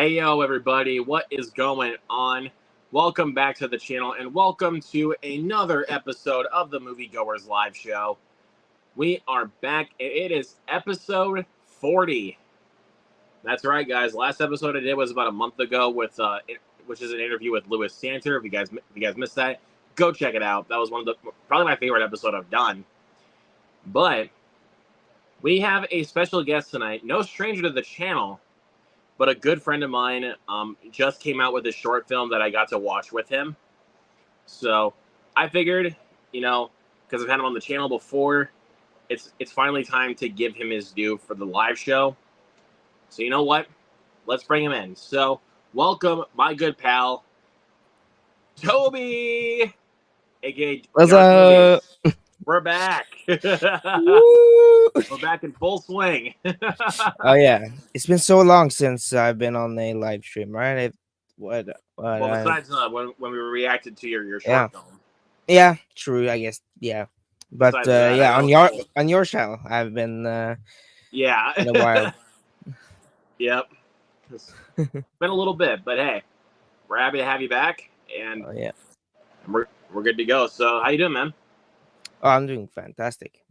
Hey yo everybody, what is going on? Welcome back to the channel and welcome to another episode of the Moviegoers live show. We are back and it is episode 40. That's right guys, last episode I did was about a month ago with which is an interview with Louis Santer. If you guys missed that, go check it out. That was one of the probably my favorite episode I've done. But we have a special guest tonight, no stranger to the channel, but a good friend of mine just came out with a short film that I got to watch with him. So I figured, because I've had him on the channel before, it's finally time to give him his due for the live show. So you know what? Let's bring him in. So welcome, my good pal, Toby, aka What's up? We're back. Woo! We're back in full swing. Oh yeah, it's been so long since I've been on a live stream, right? What? Well, besides when we reacted to your Yeah, short film. yeah, true. I guess yeah, but Besides that, yeah, I know on your channel, I've been yeah in a while. Yep, it's been a little bit, but hey, we're happy to have you back, and Oh yeah, we're good to go. So how you doing, man? oh, I'm doing fantastic.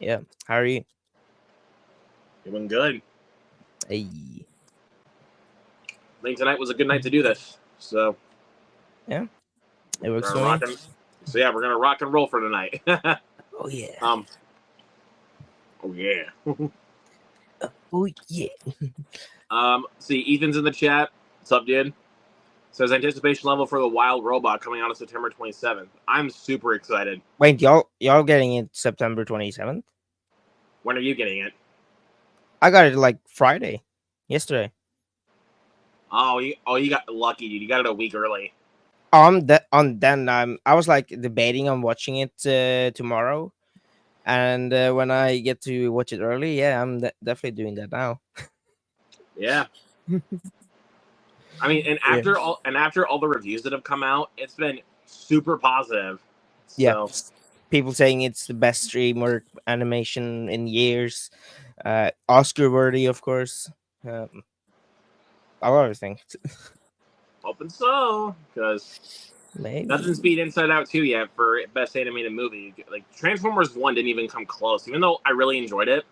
Yeah, how are you? Doing good. Hey, I think tonight was a good night to do this. So yeah, it works we're for me. So yeah, we're gonna rock and roll for tonight. Oh yeah. Oh yeah. Oh yeah. See, Ethan's in the chat. What's up, dude? Says anticipation level for the Wild Robot coming out on September 27th. I'm super excited. Wait, y'all getting it September 27th? When are you getting it? I got it like Friday, yesterday. Oh, you got lucky, dude. You got it a week early. Then I was like debating on watching it tomorrow, and when I get to watch it early, yeah, I'm definitely doing that now. Yeah. I mean, and after all the reviews that have come out, it's been super positive. Yeah, So people saying it's the best streamer animation in years, Oscar worthy, of course. A lot of things. hoping so, because Maybe. nothing's beat Inside Out 2 yet for best animated movie. Like Transformers 1 didn't even come close, even though I really enjoyed it.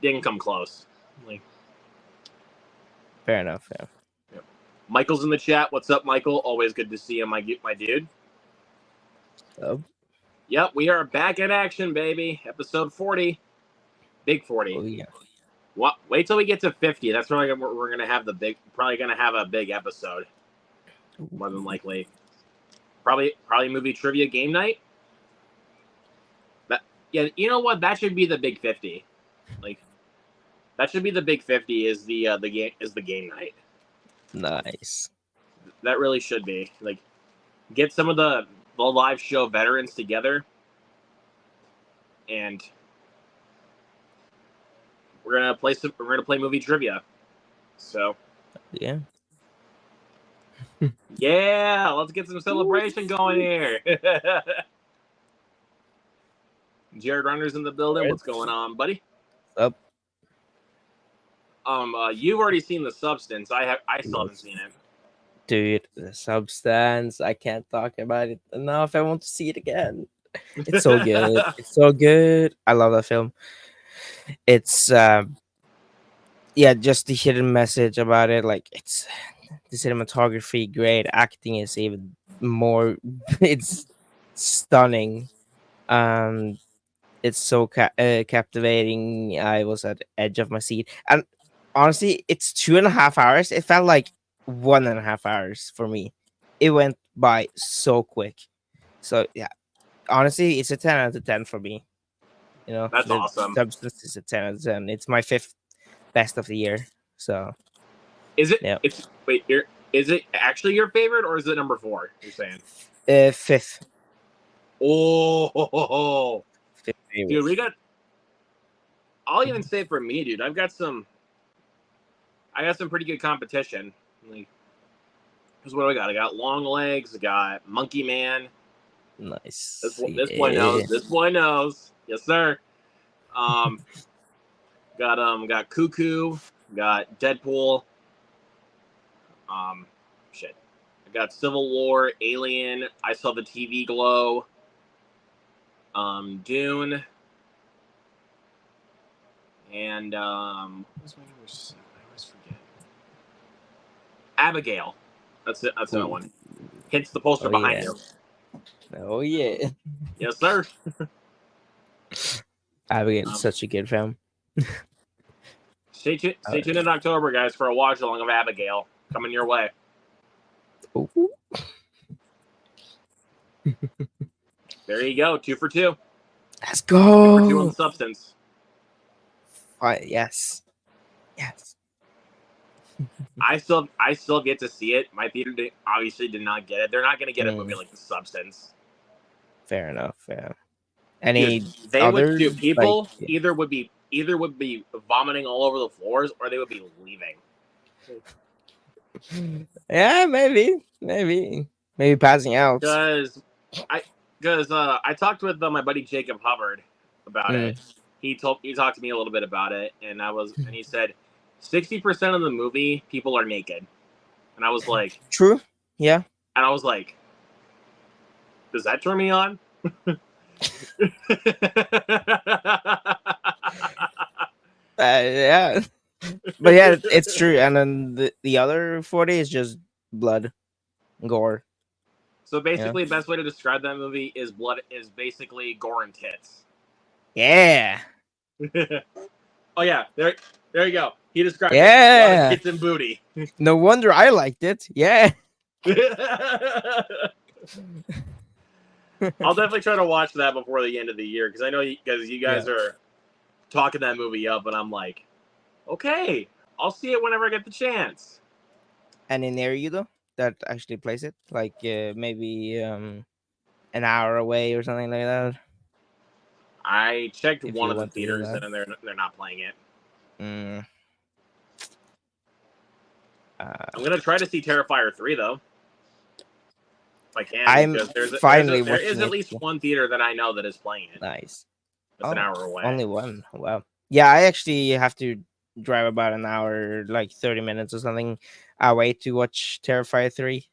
Didn't come close. Like, fair enough. Yeah. yep. Michael's in the chat. What's up, Michael? Always good to see you, my dude. Oh. Yep, we are back in action, baby. Episode 40, big 40. Oh yeah. What? Wait till we get to 50. That's probably we're gonna have probably gonna have a big episode. More than likely. Probably movie trivia game night. Yeah, you know what? That should be the big 50. Like, that should be the big 50. Is the game night. Nice. That really should be. Like, get some of the live show veterans together, and we're gonna play movie trivia. So Yeah. yeah, let's get some celebration going here. Jared Runner's in the building. What's going on, buddy? Up. You've already seen The Substance. I still haven't seen it. Dude, The Substance. I can't talk about it enough. I want to see it again. It's so good. It's so good. I love that film. It's yeah, just the hidden message about it. Like, it's the cinematography great, acting is even more. It's stunning. It's so captivating. I was at the edge of my seat, and honestly, it's 2.5 hours. It felt like 1.5 hours for me. It went by so quick. So yeah, honestly, it's a 10 out of 10 for me. That's awesome. Substance is a 10 out of 10. It's my 5th best of the year. So is it? Yeah. Is it actually your favorite, or is it number 4? You're saying 5th. Oh, 5th dude, we got. I'll even say for me, dude, I got some pretty good competition. Like, because what do I got? I got Long Legs. I got Monkey Man. Nice. This boy knows. This boy knows. Yes, sir. Got Cuckoo. Got Deadpool. Um, shit. I got Civil War, Alien. I saw the TV Glow. Dune, and what was my number 7? I always forget. Abigail. That's it. That's that Ooh. one. Hence the poster Oh behind yeah. you. Oh yeah. Yes, sir. Abigail, Um, such a good film. stay tuned in October, guys, for a watch along of Abigail coming your way. Ooh. There you go. 2 for 2. Let's 2 for 2 go. on substance. Yes. Yes. I still have yet to see it. My theater obviously did not get it. They're not going to get a movie like The Substance. Fair enough. Yeah. Dude, Any they would other do. like? People either would be vomiting all over the floors, or they would be leaving. Yeah, maybe passing out. Because I talked with my buddy Jacob Hubbard about it. He talked to me a little bit about it, and he said 60% of the movie people are naked, and I was like, True. Yeah. and I was like, does that turn me on? Yeah. But yeah, it's true. And then the other 40 is just blood, gore. So basically, the best way to describe that movie is basically gore and tits. Yeah. Oh yeah, there you go. He described it. Yeah. A lot of tits and booty. No wonder I liked it. Yeah. I'll definitely try to watch that before the end of the year because I know you guys are talking that movie up, and I'm like, okay, I'll see it whenever I get the chance. And in near you though, that actually plays it, like maybe an hour away or something like that. I checked If one you of the want to do theaters, that. and they're not playing it. I'm gonna try to see Terrifier 3 though, if I can. I'm finally there is watching at least one theater that I know that is playing it. Nice. That's an hour away. Only one. Wow. Yeah, I actually have to drive about an hour, like 30 minutes or something, away to watch Terrifier 3.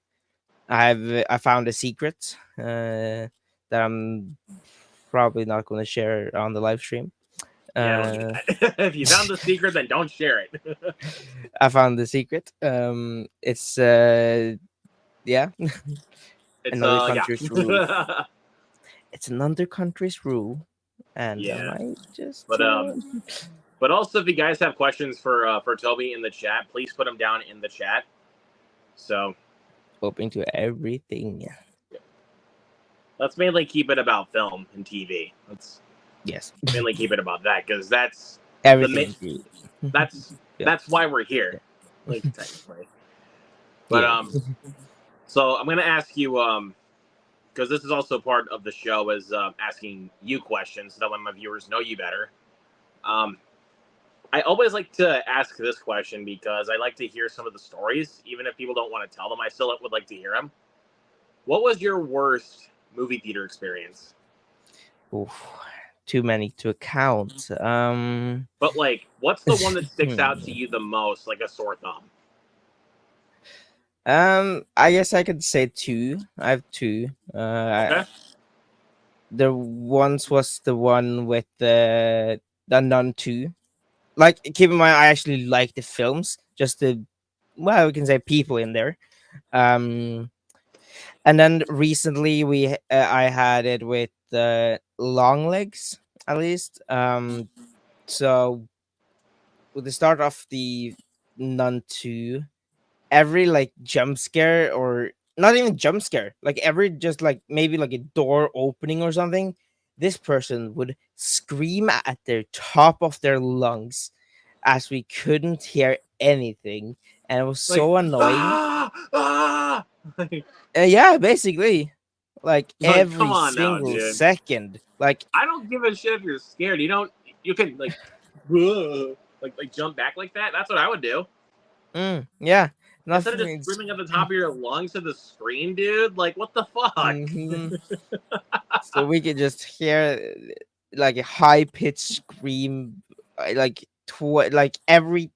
I found a secret that I'm probably not going to share on the live stream. Yeah, don't do that. If you found the secret, then don't share it. I found the secret. It's yeah. It's another country's rule. It's another country's rule, and yeah. I might just. But also, if you guys have questions for Toby in the chat, please put them down in the chat. So, open to everything. Yeah. Let's mainly keep it about film and TV. Let's mainly keep it about that because that's everything. That's why we're here, like technically. But so I'm gonna ask you because this is also part of the show is asking you questions so that when my viewers know you better. I always like to ask this question because I like to hear some of the stories, even if people don't want to tell them. I still would like to hear them. What was your worst movie theater experience? Oof, too many to count. But like, what's the one that sticks out to you the most, like a sore thumb? I guess I could say 2. I have 2. Okay. The once was the one with the Nun 2. Like, keep in mind, I actually like the films, just we can say people in there. And then recently I had it with Long Legs, at least. So with the start of the Nun 2, every like jump scare, or not even jump scare, like every just like maybe like a door opening or something, this person would scream at their top of their lungs as we couldn't hear anything, and it was so annoying. Yeah, basically, like every single second. Like, I don't give a shit if you're scared. You can like jump back like that. That's what I would do. Yeah. Instead of just screaming at the top of your lungs to the screen, dude. Like, what the fuck? So we could just hear like a high pitched scream, like every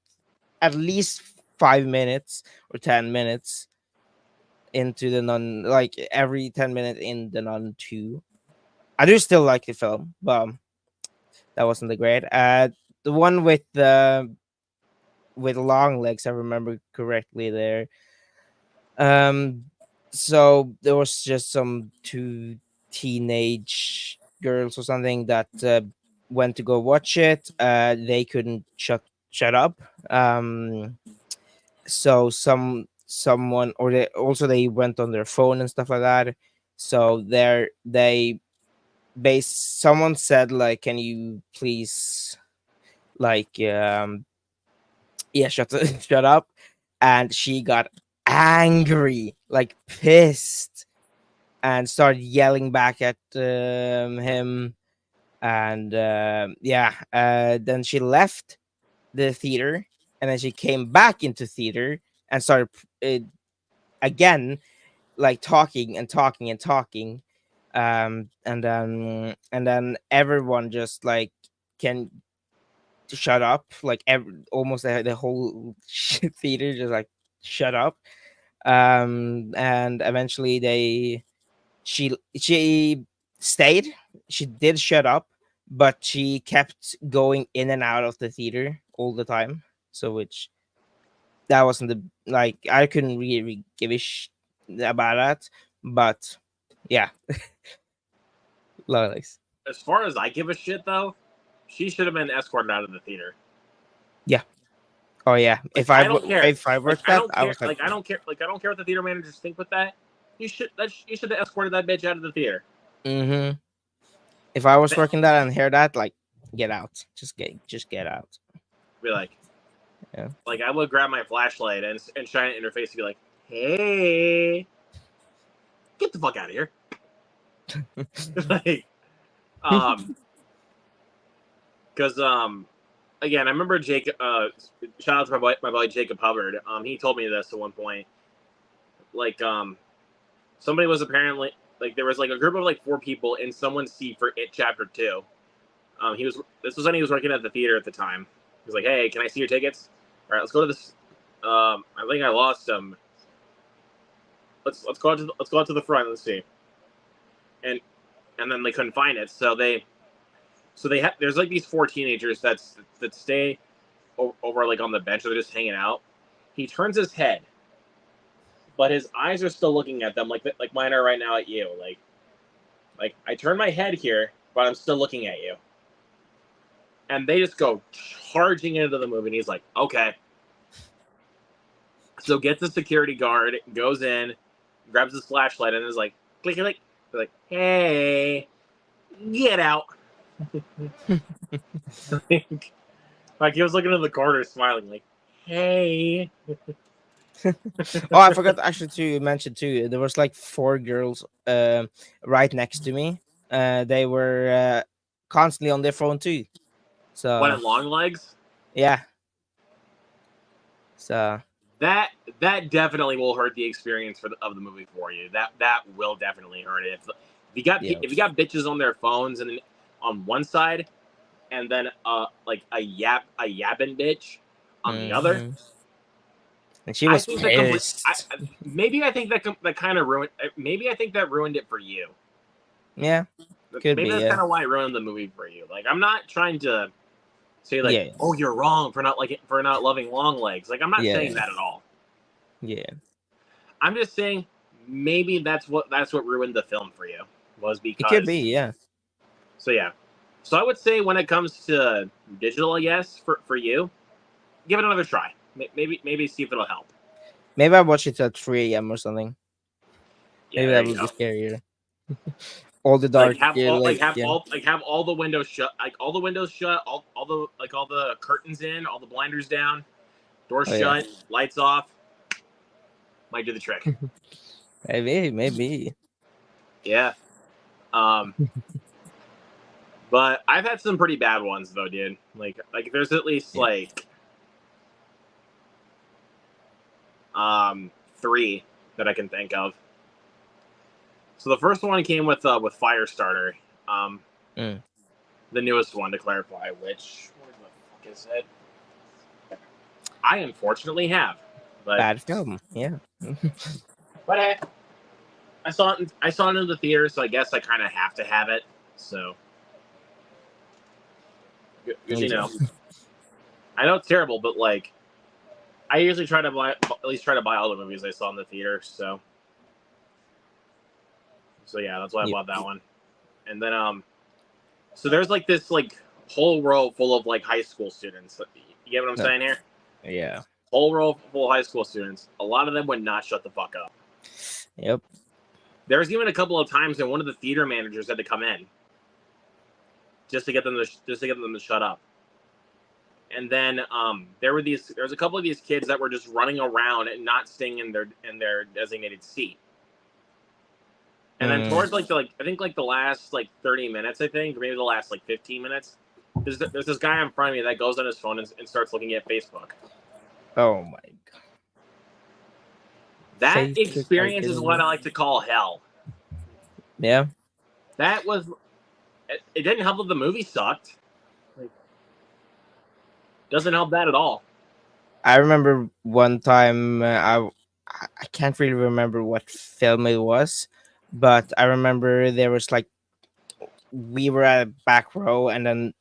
at least 5 minutes or 10 minutes into the Nun, like every 10 minutes in the Nun 2. I do still like the film, but that wasn't the great. The one with long legs, I remember correctly there. Um, so there was just some two teenage girls or something that went to go watch it. They couldn't shut up. So someone or they went on their phone and stuff like that. So they base someone said like, can you please like yeah, shut up, and she got angry, like pissed, and started yelling back at him, and yeah, then she left the theater, and then she came back into theater and started uh, again, like talking and talking and talking, and then everyone just like can shut up, like almost the whole theater just like shut up, and eventually she stayed, she did shut up, but she kept going in and out of the theater all the time, so which that wasn't the, like, I couldn't really give a about that, but yeah. Lollies. As far as I give a shit, though, she should have been escorted out of the theater. Yeah. Oh yeah. Like, I don't care. If I Like, worked I that, don't I care. was like, Like, I don't care. Like, I don't care what the theater managers think with that. You should have escorted that bitch out of the theater. mm-hmm. If I was working that and hear that, like, get out. Just get out. Be like, Yeah. like I would grab my flashlight and shine it in her face and be like, "Hey, get the fuck out of here!" Like, because again, I remember Jake. Shout out to my boy Jacob Hubbard. He told me this at one point. Like, somebody was apparently, like, there was like a group of like 4 people in someone's seat for It Chapter 2. This was when he was working at the theater at the time. He was like, "Hey, can I see your tickets? All right, let's go to this. I think I lost them. Let's go out to the front. Let's see." And then they couldn't find it, so there's like these 4 teenagers that stay over like on the bench, or they're just hanging out. He turns his head, but his eyes are still looking at them, like mine are right now at you. Like I turn my head here, but I'm still looking at you. And they just go charging into the movie, and he's like, "Okay." So gets the security guard, goes in, grabs his flashlight, and is like, click, click. They're like, "Hey, get out." Like he was looking in the corner, smiling, like, "Hey." Oh, I forgot actually to mention too. There was like 4 girls right next to me. They were constantly on their phone too. So What, in long legs? yeah. So That definitely will hurt the experience of the movie for you. That will definitely hurt it. yeah. If you got bitches on their phones and on one side, and then like a yapping bitch on the other, and she was I think pissed. I think that kind of ruined. Maybe I think that ruined it for you. Yeah, could Maybe be. that's Yeah. kind of why it ruined the movie for you. Like, I'm not trying to say like, Yeah. "Oh, you're wrong for not loving long legs." Like, I'm not saying that at all. Yeah. I'm just saying maybe that's what ruined the film for you, was because It could be. Yeah. So yeah. So I would say when it comes to digital, yes, for you, give it another try. Maybe see if it'll help. Maybe I watch it at 3 a.m. or something. Yeah, Maybe there that you would be go. scarier. All the Like dark, have all the windows shut, all the curtains in, all the blinders down, doors Oh, yeah. shut, lights off. Might do the trick. Maybe. Yeah. But I've had some pretty bad ones though, dude. Like there's at least like 3 that I can think of. So the first one came with Firestarter, the newest one to clarify. Which, where the fuck is it? I unfortunately have. But Bad film. Yeah. hey, I saw it in the theater, so I guess I kind of have to have it. So, because Me too. I know it's terrible, but like, I usually try to buy at least try to buy all the movies I saw in the theater. So yeah, that's why I Yeah. bought that one. And then so there's like this like whole row full of like high school students. You get what I'm No. saying here? Yeah. Whole row full of high school students. A lot of them would not shut the fuck up. Yep. There was even a couple of times when one of the theater managers had to come in just to get them to shut up. And then there was a couple of these kids that were just running around and not staying in their designated seat. And then towards I think like the last like 30 minutes, I think, or maybe the last like 15 minutes, there's this guy in front of me that goes on his phone and starts looking at Facebook. Oh my god. That Facebook, experience is what I like to call hell. Yeah. That was it didn't help that the movie sucked. Like, doesn't help that at all. I remember one time I can't really remember what film it was, but I remember there was like we were at a back row, and then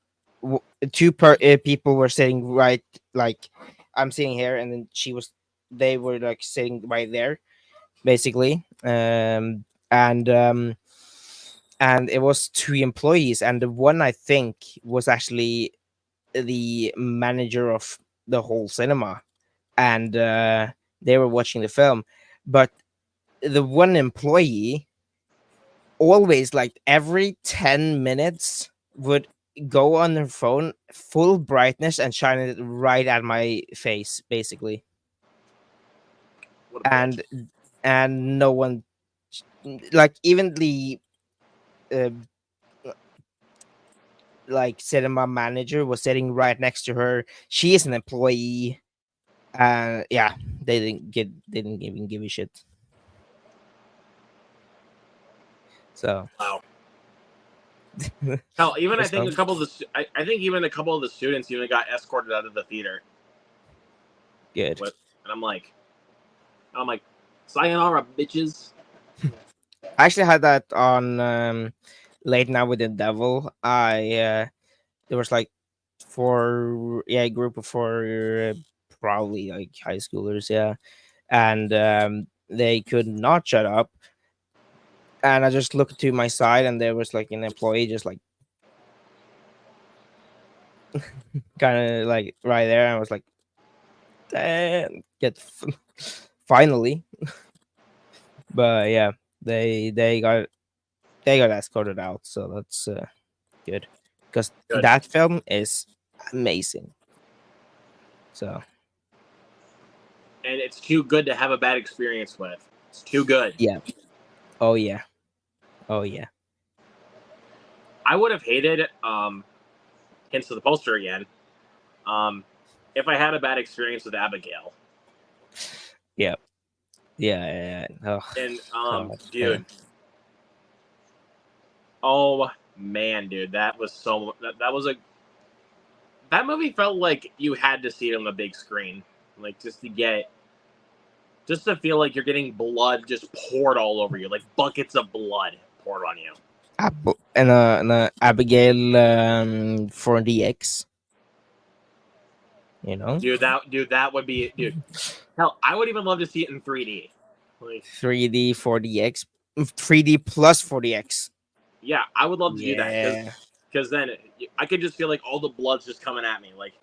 people were sitting right, like I'm sitting here, and then they were like sitting right there, basically, and it was two employees, and the one I think was actually the manager of the whole cinema, and they were watching the film, but the one employee always, like every 10 minutes, would go on her phone full brightness and shine it right at my face, basically. What a and bitch. and no one, like even the uh, like cinema manager was sitting right next to her. She is an employee, and yeah, they didn't even give a shit. So Wow. Hell, even I there's think no a couple of I think even a couple of the students even got escorted out of the theater. good. And I'm like, sayonara, bitches. I actually had that on Late Night with the Devil. There was like a group of four, probably like high schoolers, yeah, and they could not shut up. And I just looked to my side, and there was like an employee just like kind of like right there. And I was like, damn, finally. But yeah, they got escorted out, so that's good, because Good. that film is amazing. So And it's too good to have a bad experience with. It's too good. yeah. Oh yeah. Oh yeah. I would have hated hints to the poster again. If I had a bad experience with Abigail. Yeah. Yeah. Oh, And God, yeah. dude. Oh man, dude, that was that movie felt like you had to see it on the big screen. Like just to feel like you're getting blood just poured all over you, like buckets of blood poured on you. And Abigail for DX. You know, Dude, that would be, dude. Hell, I would even love to see it in 3D. Like, 3D 4DX, 3D plus 4DX. yeah, I would love to do that Yeah. because then I could just feel like all the blood's just coming at me, like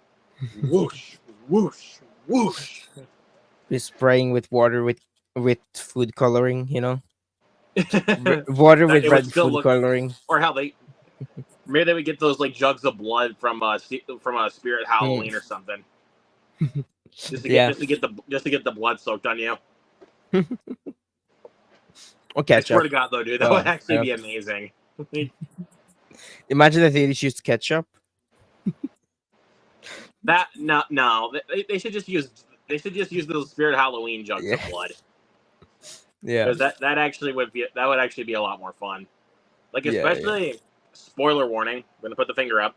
whoosh, whoosh, whoosh. Be spraying with water with food coloring. You know, water with It would red still food look, coloring. or how maybe they would get those like jugs of blood from a Spirit Halloween or something, Yeah. just to get the blood soaked on you. Okay, I swear to God, though, dude, that would actually be amazing. Imagine if they used ketchup. That no, they should just use those Spirit Halloween jugs of blood. Yeah, because that would actually be a lot more fun. Like especially spoiler warning. I'm gonna put the finger up.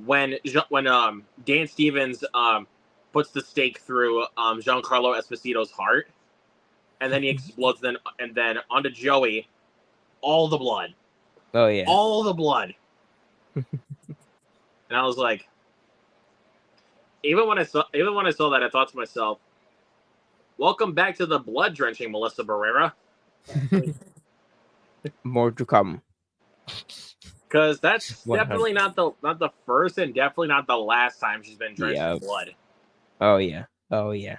When Dan Stevens puts the stake through Giancarlo Esposito's heart, and then he explodes. And then onto Joey, all the blood, Oh yeah. all the blood. And I was like, even when I saw that, I thought to myself, "Welcome back to the blood drenching, Melissa Barrera." More to come. Because that's 100. definitely not the first and definitely not the last time she's been drenched Yeah. in blood. Oh yeah. Oh yeah.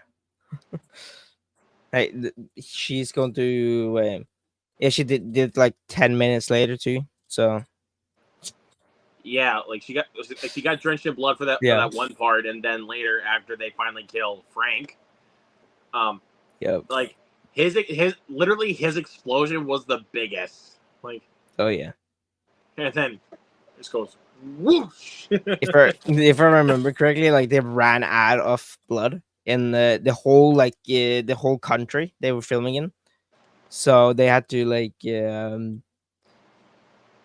Hey, she's going to. Yeah, she did like 10 minutes later too. So Yeah, like she got drenched in blood for yeah. that one part, and then later after they finally kill Frank, Yep. like his explosion was the biggest. Like, Oh yeah. and then just goes whoosh. If I remember correctly, like they ran out of blood in the whole the whole country they were filming in, so they had to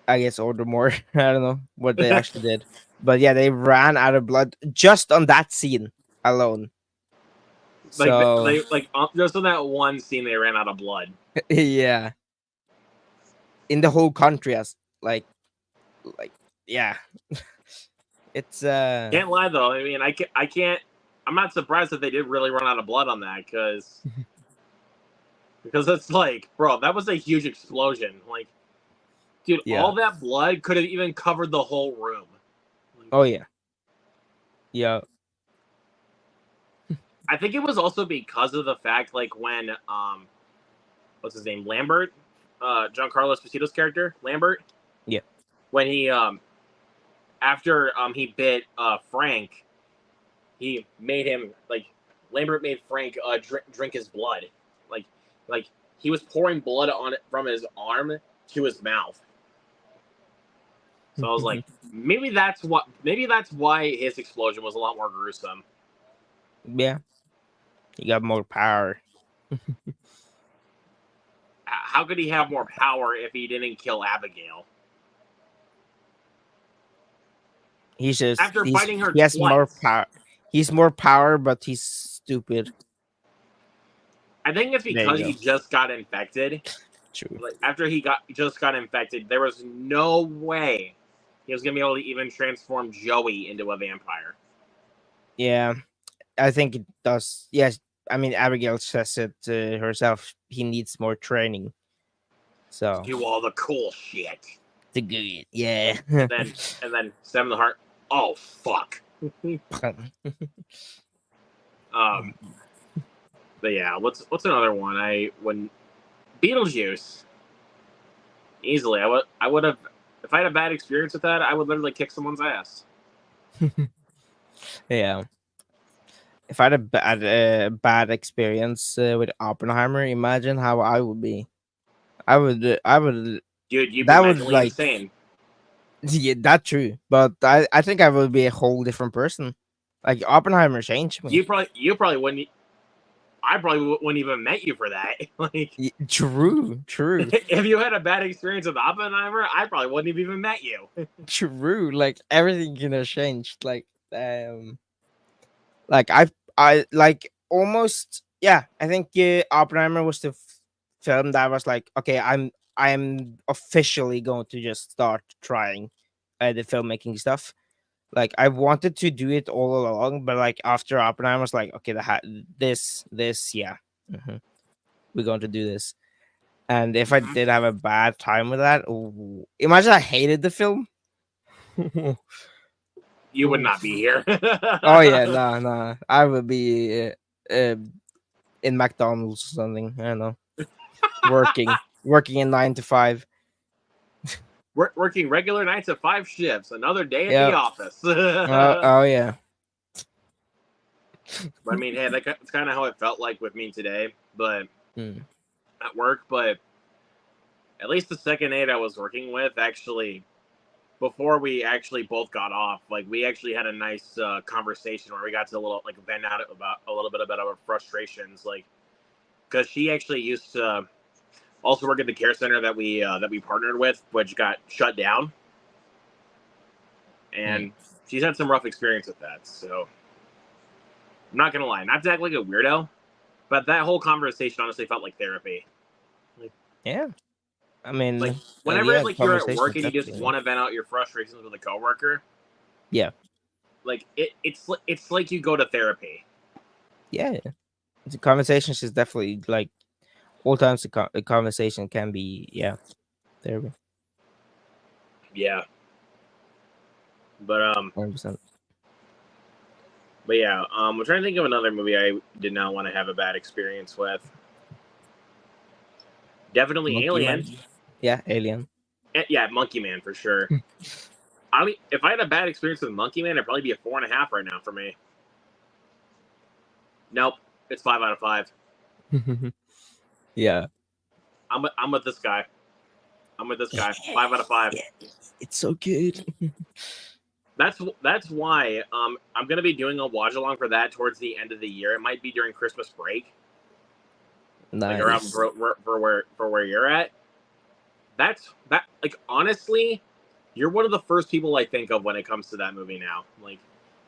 I guess order more. I don't know what they actually did, but yeah, they ran out of blood just on that scene alone. Like So they just on that one scene they ran out of blood. yeah, in the whole country as like yeah, it's Can't lie though. I mean, I can't. I'm not surprised that they did really run out of blood on that because it's like, bro, that was a huge explosion. Like, dude, yeah. all that blood could have even covered the whole room. Oh yeah, yeah. I think it was also because of the fact, like, when what's his name, Lambert, Giancarlo Esposito's character, Lambert. Yeah. When he after he bit Frank, he made him like Lambert made Frank drink his blood, like he was pouring blood on it from his arm to his mouth. So I was like, maybe that's why his explosion was a lot more gruesome. Yeah, he got more power. How could he have more power if he didn't kill Abigail? He's just After fighting her he has twice. more power. He's more power, but he's stupid. I think it's because he just got infected. True. Like after he just got infected, there was no way he was gonna be able to even transform Joey into a vampire. Yeah, I think it does. Yes, I mean Abigail says it herself. He needs more training. So Do all the cool shit. to do it, yeah. and then Seven the Heart. Oh fuck. But yeah, what's another one? When Beetlejuice. Easily, I would have if I had a bad experience with that, I would literally kick someone's ass. Yeah. If I had a bad experience with Oppenheimer, imagine how I would be. I would. Dude, you'd be That would mentally insane. Yeah, that's true. But I think I would be a whole different person. Like Oppenheimer changed me. You probably wouldn't. I probably wouldn't even met you for that. Like, True. if you had a bad experience with Oppenheimer, I probably wouldn't have even met you. True. Like everything can have changed. Like I like almost yeah. I think Oppenheimer was the film that was like, okay, I'm officially going to just start trying the filmmaking stuff. Like I wanted to do it all along, but like after Oppenheimer, I was like, okay, this, yeah, we're going to do this. And if I did have a bad time with that, ooh, imagine I hated the film. You would not be here. Oh yeah, no, I would be in McDonald's or something. I don't know, working in 9 to 5. Working regular 9 to 5 shifts, another day at the office. Oh yeah. But I mean, hey, that's kind of how it felt like with me today, but at work. But at least the second aide I was working with, actually, before we actually both got off, like we actually had a nice conversation where we got to vent out about a little bit about our frustrations, like because she actually used to also work at the care center that we partnered with, which got shut down, and she's had some rough experience with that. So I'm not gonna lie, not to act like a weirdo, but that whole conversation honestly felt like therapy. Yeah. I mean, Like whenever yeah, like you're at conversation work and you just definitely. want to vent out your frustrations with a coworker, Yeah. like it's like you go to therapy. Yeah. The conversations is definitely like all times the conversation can be therapy. Yeah, but 100%. but yeah, I'm trying to think of another movie I did not want to have a bad experience with. Definitely Monkey Alien. Man. Yeah, Alien. Yeah, Monkey Man for sure. I mean, if I had a bad experience with Monkey Man, it'd probably be a 4.5 right now for me. Nope, it's 5 out of 5. Yeah. I'm with this guy. I'm with this guy. 5 out of 5. Yeah. It's so good. That's why I'm gonna be doing a watch along for that towards the end of the year. It might be during Christmas break, like around Nice. for where you're at. That's that. Like honestly, you're one of the first people I think of when it comes to that movie now. Like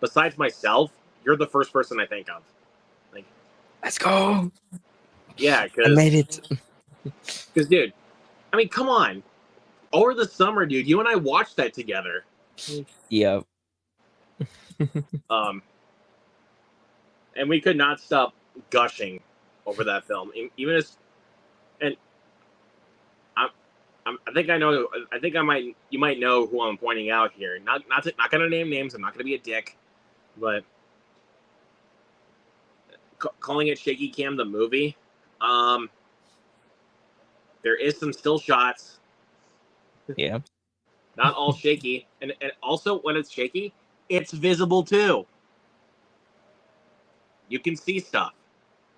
besides myself, you're the first person I think of. Like Let's go. yeah, I made it. because dude, I mean, come on. Over the summer, dude, you and I watched that together. Yeah. Um, and we could not stop gushing over that film. Even as, and I think I know. I think I might. You might know who I'm pointing out here. Not gonna name names. I'm not gonna be a dick, but calling it Shaky Cam the movie. There is some still shots. Yeah. Not all shaky, and also when it's shaky, it's visible too. You can see stuff.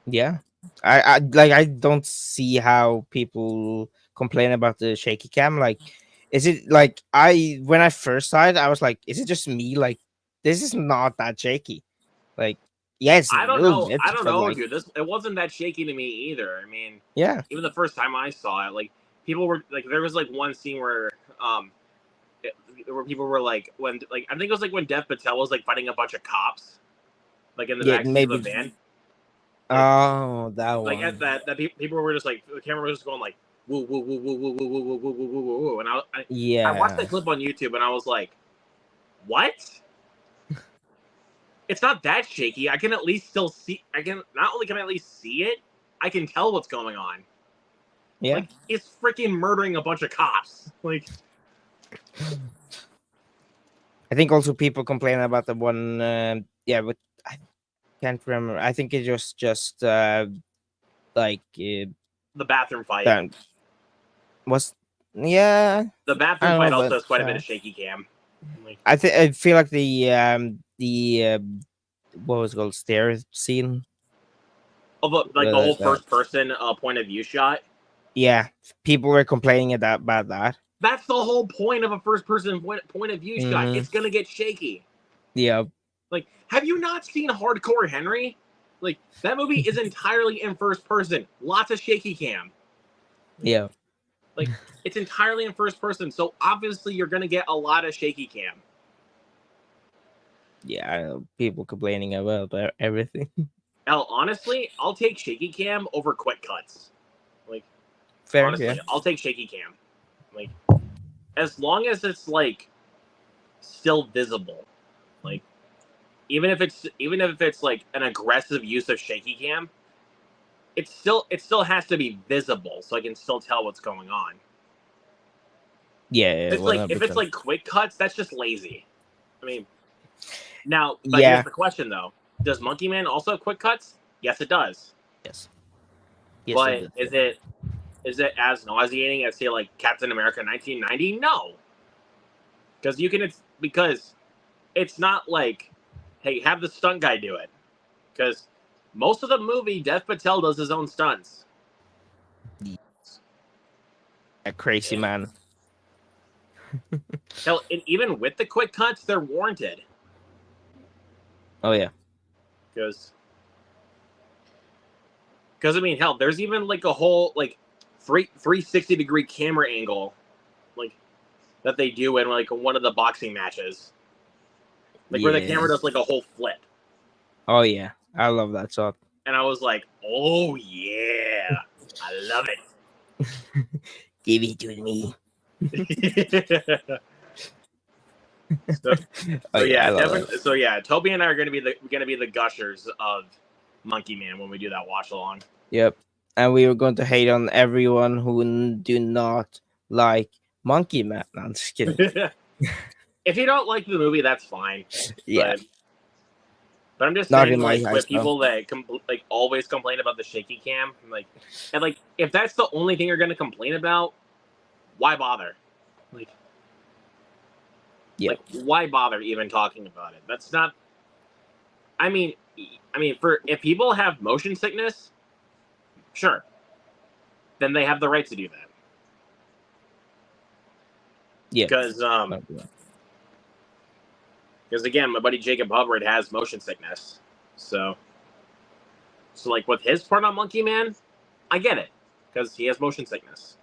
Yeah. I don't see how people complain about the shaky cam. Like, is it like when I first saw it, I was like, is it just me? Like, this is not that shaky. Like, yeah, it's a I don't little know. bit, I don't but know, like, dude. It wasn't that shaky to me either. I mean, yeah, even the first time I saw it, like people were like, there was like one scene where where people were like when like I think it was like when Dev Patel was like fighting a bunch of cops, like in the yeah, backseat of a maybe. van. Like Oh, that like one. at that people were just like the camera was just going like woo woo woo woo woo woo woo woo woo woo woo woo, and I watched that Yeah, clip on YouTube and I was like, what? It's not that shaky. I can at least still see. I can not only can I at least see it, I can tell what's going on. yeah. Like it's freaking murdering a bunch of cops. Like I think also people complain about the one. Yeah, but I can't remember. I think it was just like the bathroom fight. that was yeah. The I bathroom don't fight know, also but has quite a bit of shaky cam. Like, I feel like the what was it called, stair scene. like the whole That first person point of view shot. yeah, people were complaining about that. That's the whole point of a first person point of view shot. Mm-hmm. It's gonna get shaky. Yeah, Like, have you not seen Hardcore Henry? Like that movie is entirely in first person. Lots of shaky cam. yeah, Like it's entirely in first person, so obviously you're gonna get a lot of shaky cam. yeah. I know people complaining about everything. Hell, honestly, I'll take shaky cam over quick cuts. Like, Fair, yeah, honestly, I'll take shaky cam. Like, as long as it's like still visible. Like, even if it's like an aggressive use of shaky cam, it still has to be visible, so I can still tell what's going on. yeah, If it's 100%. like quick cuts, that's just lazy. I mean, now, but here's Yeah, the question though: does Monkey Man also have quick cuts? Yes, it does. yes, yes, it But did. is it as nauseating as say like Captain America 1990? No, because it's not like, hey, have the stunt guy do it. Because most of the movie, Dev Patel does his own stunts. A crazy man. Hell, and even with the quick cuts, they're warranted. Oh yeah, Because I mean, hell, there's even like a whole like 360-degree camera angle, like that they do in like one of the boxing matches, like where the yeah. camera does like a whole flip. Oh yeah, I love that song. And I was like, oh yeah, I love Give it to me. it. so, Oh so yeah, I yeah, love definitely. that. So yeah, Toby and I are gonna be the gushers of Monkey Man when we do that watch along. Yep. And we were going to hate on everyone who do not like Monkey Man. No, I'm just kidding. If you don't like the movie, that's fine. Yeah, But I'm just not saying, in my like, eyes with though. people that like always complain about the shaky cam, and like, if that's the only thing you're gonna complain about, why bother? Like, Yeah. why bother even talking about it? That's not. I mean, for if people have motion sickness, sure, then they have the right to do that. Yeah. Because again, my buddy Jacob Hubbard has motion sickness, so like with his part on Monkey Man, I get it because he has motion sickness,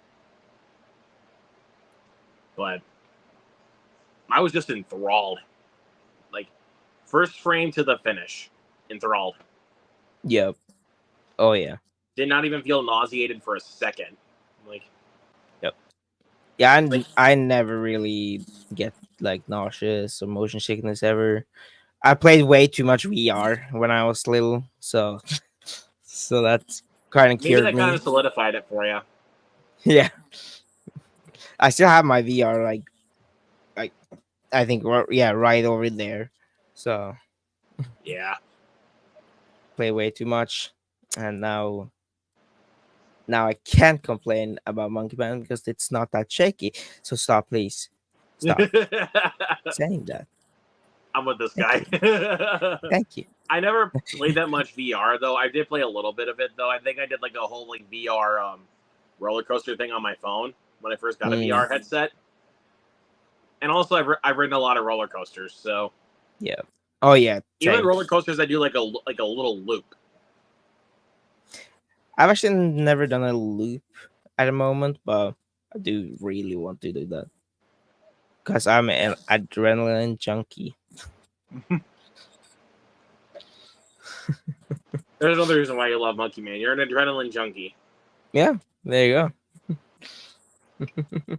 but I was just enthralled, like first frame to the finish, enthralled. Yep. Oh yeah. Did not even feel nauseated for a second. Like, Yep. Yeah, like I never really get like nauseous or motion sickness ever. I played way too much VR when I was little, so that's kind of maybe cured that kind me. of solidified it for you. Yeah, I still have my VR like I think right over there. So Yeah. play way too much, and now I can't complain about Monkey Man because it's not that shaky. So stop, please, stop saying that. I'm with this Thank guy. you. Thank you. I never played that much VR though. I did play a little bit of it though. I think I did like a whole like VR roller coaster thing on my phone when I first got a VR headset. And also I've ridden a lot of roller coasters, so Yeah. Oh yeah. even Same. roller coasters I do like a little loop. I've actually never done a loop at the moment, but I do really want to do that because I'm an adrenaline junkie. There's another reason why you love Monkey Man. You're an adrenaline junkie. Yeah, there you go.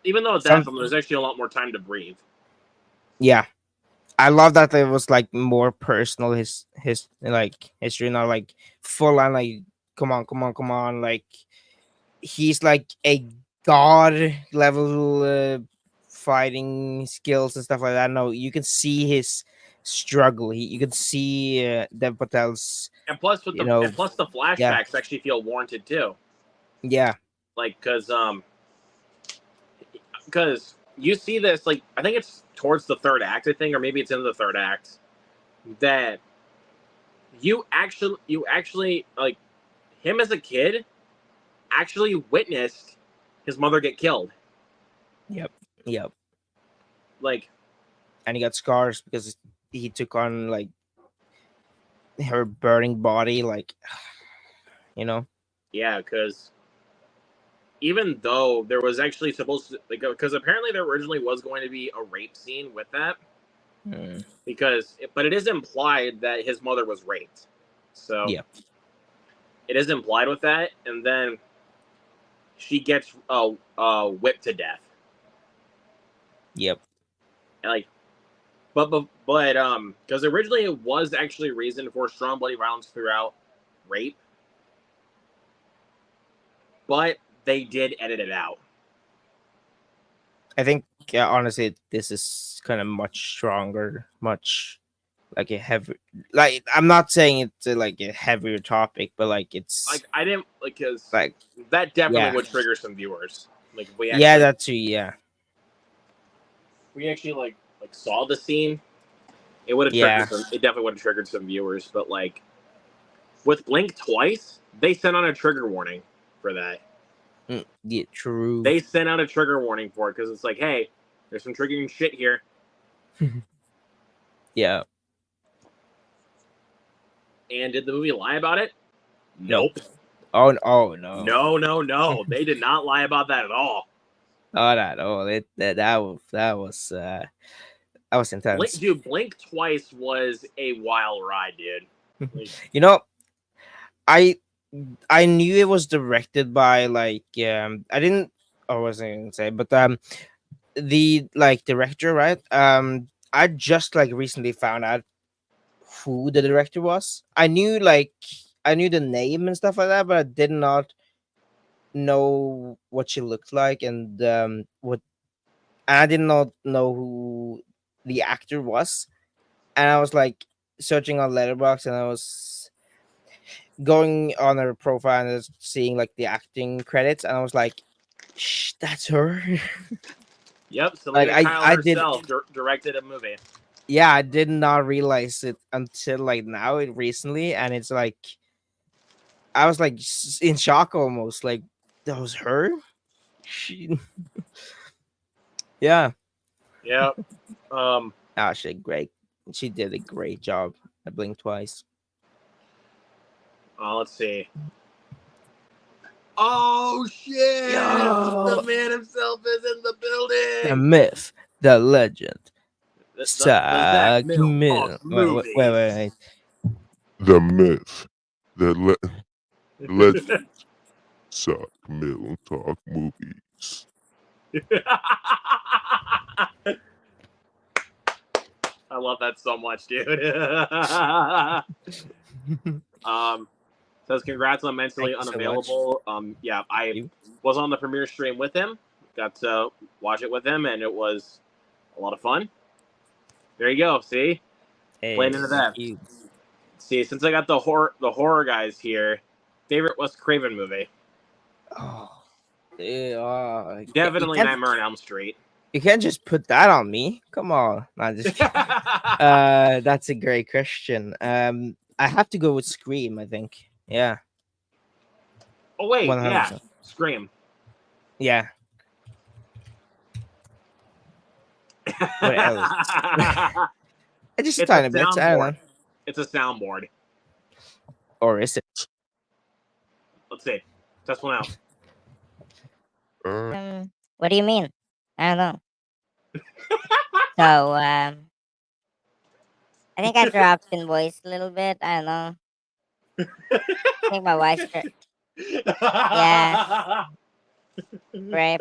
Even though that film, there's actually a lot more time to breathe. Yeah, I love that it was like more personal. His like history, not like full on like come on. Like he's like a god level fighting skills and stuff like that. No, you can see his struggle. You can see Dev Patel's. And plus the flashbacks actually feel warranted too. Yeah. Like because you see this, like I think it's towards the third act, I think, or maybe it's in the third act, that you actually like him as a kid actually witnessed his mother get killed. Yep. Like, and he got scars because he took on like her burning body, like you know. Yeah, because even though there was actually supposed to, like, because apparently there originally was going to be a rape scene with that, but it is implied that his mother was raped, so yeah, it is implied with that, and then she gets whipped to death. Yep. And like, but because originally it was actually reasoned for strong bloody violence throughout rape, but they did edit it out. I think honestly this is kind of much stronger, much like a heavy, like I'm not saying it's like a heavier topic, but like it's like I didn't like because like that definitely would trigger some viewers. Like if we actually, yeah, that too, yeah. We actually like saw the scene, it would have triggered some, it definitely would have triggered some viewers. But like with Blink Twice, they sent out a trigger warning for that. Yeah, true. They sent out a trigger warning for it because it's like, hey, there's some triggering shit here. Yeah. And did the movie lie about it? Nope. Oh no. No. They did not lie about that at all. Not at all. That was That was intense. Blink Twice was a wild ride, dude. Like, You know, I I knew it was directed by like I didn't I wasn't gonna say, but the like director, right? I just like recently found out who the director was. I knew the name and stuff like that, but I did not know what she looked like and what and I did not know who the actor was. And I was like searching on Letterboxd and I was going on her profile and just seeing like the acting credits and I was like, Shh, that's her. yep, Like Selena Kyle I did herself directed a movie. yeah, I did not realize it until like now it recently and it's like I was like in shock almost like that was her. She yeah. Yep. Ah, she great. She did a great job. I blinked twice. Let's see. Oh shit! The Yo, man himself is in the the building. myth, the legend. The Zach Suck Mill mill. talks movies. Wait. The myth, the legend, Suck Mill Talk Movies. I love that so much, dude. Says congrats on Mentally Thank you so Unavailable. Yeah, I You? was on the premiere stream with him. Got to watch it with him, and it was a lot of fun. There you go. See, Hey, playing into thank that. you. See, since I got the horror guys here, favorite Wes Craven movie? Oh, yeah, Definitely Nightmare on Elm Street. you can't just put that on me. Come on. Nah, just kidding. That's a great question. I have to go with Scream, I think. Yeah. Oh wait, yeah, 100%. Scream. Yeah. What else? I just It's a tiny bits. I don't know. soundboard. It's a soundboard. Or is it? Let's see. Test one out. What do you mean? I don't know. So, I think I dropped in voice a little bit. I don't know. I think my wife's Yeah. Right.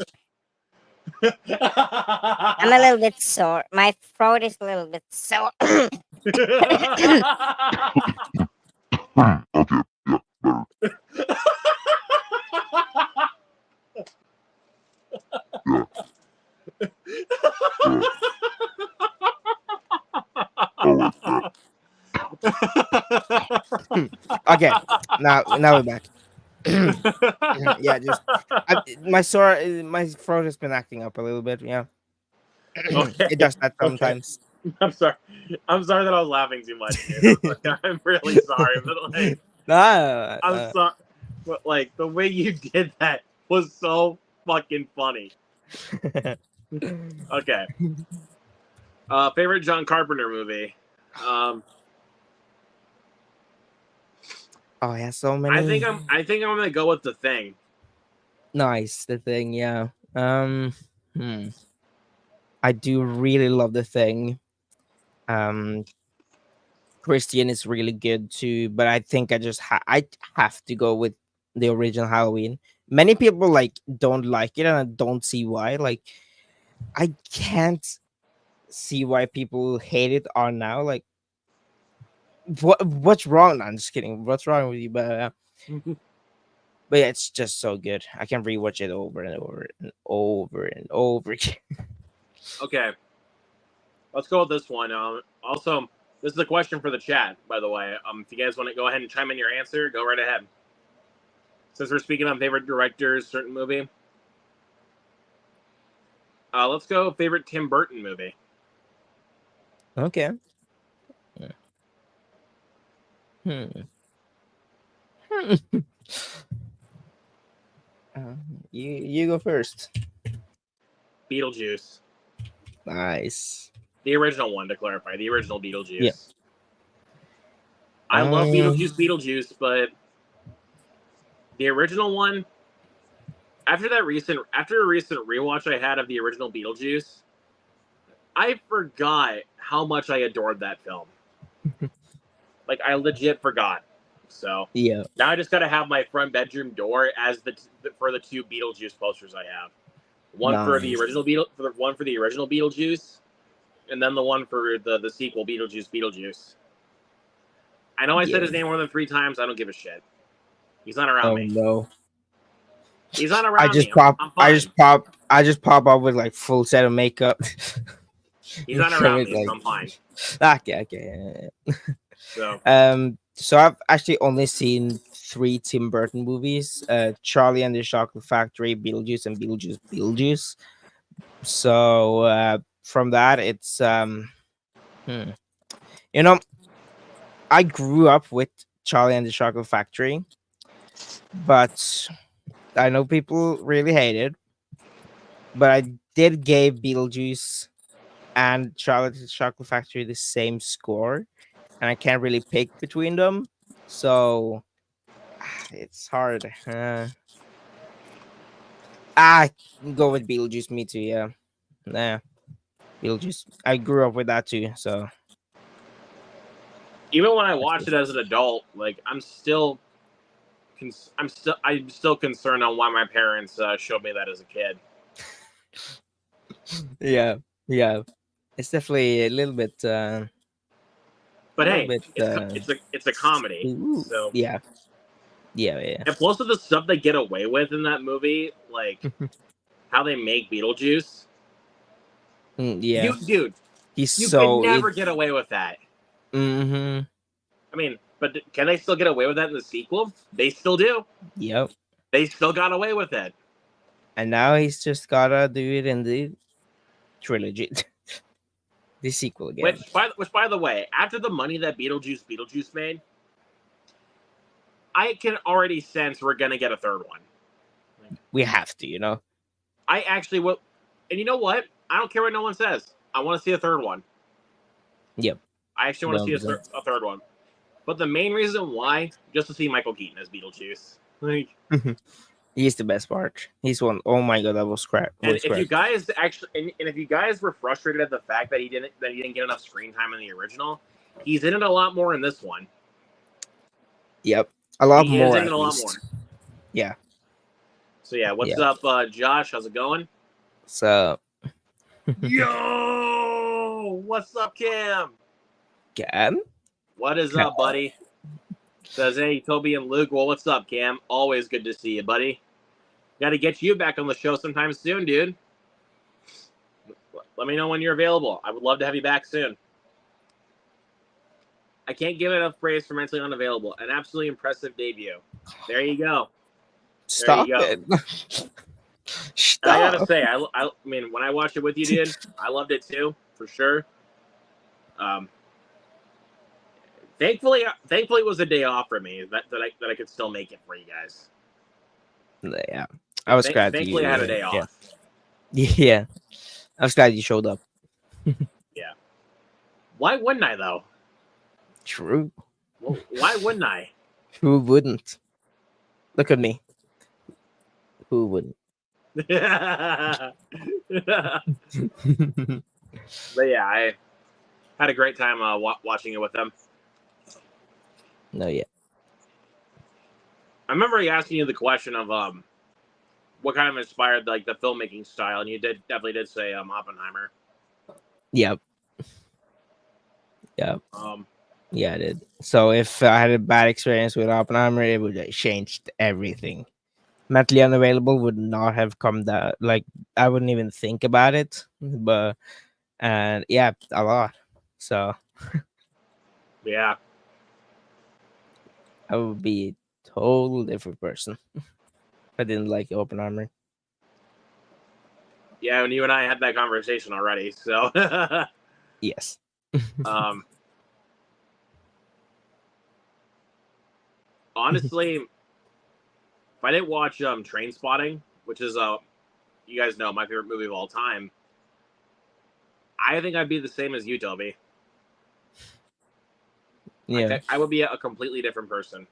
I'm a little bit sore. My throat is a little bit sore. Okay, yeah, better. Yeah. I like that. Okay. Now we're back. Yeah, just my throat has been acting up a little bit. Yeah. Okay. It does that Okay. sometimes. I'm sorry. I'm sorry that I was laughing too much. Dude. I'm really sorry, but like, Nah, I'm sorry. But like, the way you did that was so fucking funny. Okay. Favorite John Carpenter movie? Oh, yeah, so many. I think I'm gonna go with The Thing. Nice, The Thing, yeah. I do really love The Thing. Christian is really good too, but I think I have to go with the original Halloween. Many people like don't like it, and I don't see why. Like, I can't see why people hate it on now. Like, what's wrong? No, I'm just kidding. What's wrong with you? But yeah, it's just so good. I can rewatch it over and over and over and over again. Okay. Let's go with this one. Also, this is a question for the chat, by the way. If you guys want to go ahead and chime in your answer, go right ahead. Since we're speaking on favorite directors, certain movie. Let's go favorite Tim Burton movie. Okay. You go first. Beetlejuice. Nice. The original one, to clarify. The original Beetlejuice. Yeah. I love Beetlejuice, but the original one, after a recent rewatch I had of the original Beetlejuice, I forgot how much I adored that film. Like, I legit forgot. So Yeah. now I just gotta have my front bedroom door as for the 2 Beetlejuice posters I have. One for the Nice. original one for the original Beetlejuice, and then the one for the sequel, Beetlejuice. I know I said his Yeah. name more than 3 times. I don't give a shit. He's not around Oh me. no. He's not I around me. just pop. I'm I fine. just pop. I just pop up with like full set of makeup. He's not around me, so I'm fine. Okay. Okay. So So I've actually only seen 3 Tim Burton movies: Charlie and the Chocolate Factory, Beetlejuice, and Beetlejuice. So from that, it's hmm. you know, I grew up with Charlie and the Chocolate Factory, but I know people really hate it. But I did give Beetlejuice and Charlie and the Chocolate Factory the same score, and I can't really pick between them. So it's hard. I go with Beetlejuice. Me too. Yeah. Nah. Beetlejuice. I grew up with that too. So even when I that's watch good. it as an adult, like I'm still concerned on why my parents showed me that as a kid. Yeah. Yeah. It's definitely a little bit. A But little hey, bit. it's a comedy. Ooh, So yeah. Yeah. Yeah. and most of the stuff they get away with in that movie, like how they make Beetlejuice, Yeah. dude, He's you could so it. never get away with that. Mm-hmm. I mean, but can they still get away with that in the sequel? They still do. Yep. They still got away with it. And now he's just gotta do it in the trilogy, the sequel again. Which by the way, after the money that Beetlejuice made, I can already sense we're gonna get a third one. We have to, you know. I actually will, and you know what? I don't care what no one says. I want to see a third one. Yep. I actually want to see a third one. But the main reason why, just to see Michael Keaton as Beetlejuice. Like, He's the best part. He's one. Oh my god, that was crap. and if you guys actually, and if you guys were frustrated at the fact that he didn't get enough screen time in the original, he's in it a lot more in this one. Yep, a lot He more. is in it At a lot least. more. Yeah. So yeah, what's Yeah. up, Josh? How's it going? So. Yo, what's up, Cam? Cam? What is up, buddy? Says, hey, Toby and Luke. Well, what's up, Cam? Always good to see you, buddy. Got to get you back on the show sometime soon, dude. Let me know when you're available. I would love to have you back soon. I can't give enough praise for Mentally Unavailable. An absolutely impressive debut. There you go. Stop there you it. go. Stop. I gotta say, I mean, when I watched it with you, dude, I loved it too, for sure. Thankfully, it was a day off for me that I could still make it for you guys. Yeah, I was glad. Thankfully, I had a day off. Yeah, I was glad you showed up. Yeah. Why wouldn't I though? True. Well, why wouldn't I? Who wouldn't? Look at me. Who wouldn't? But yeah, I had a great time watching it with them. No, yeah. I remember asking you the question of what kind of inspired like the filmmaking style, and you definitely did say Oppenheimer. Yep. Yep. Yeah, I did. So if I had a bad experience with Oppenheimer, it would have changed everything. Mentally Unavailable would not have come that, like, I wouldn't even think about it. But and yeah, a lot. So yeah. I would be a total different person if I didn't like Oppenheimer. Yeah, and you and I had that conversation already. So Yes. Honestly, if I didn't watch Train Spotting, which is you guys know my favorite movie of all time, I think I'd be the same as you, Toby. Yeah. I would be a completely different person.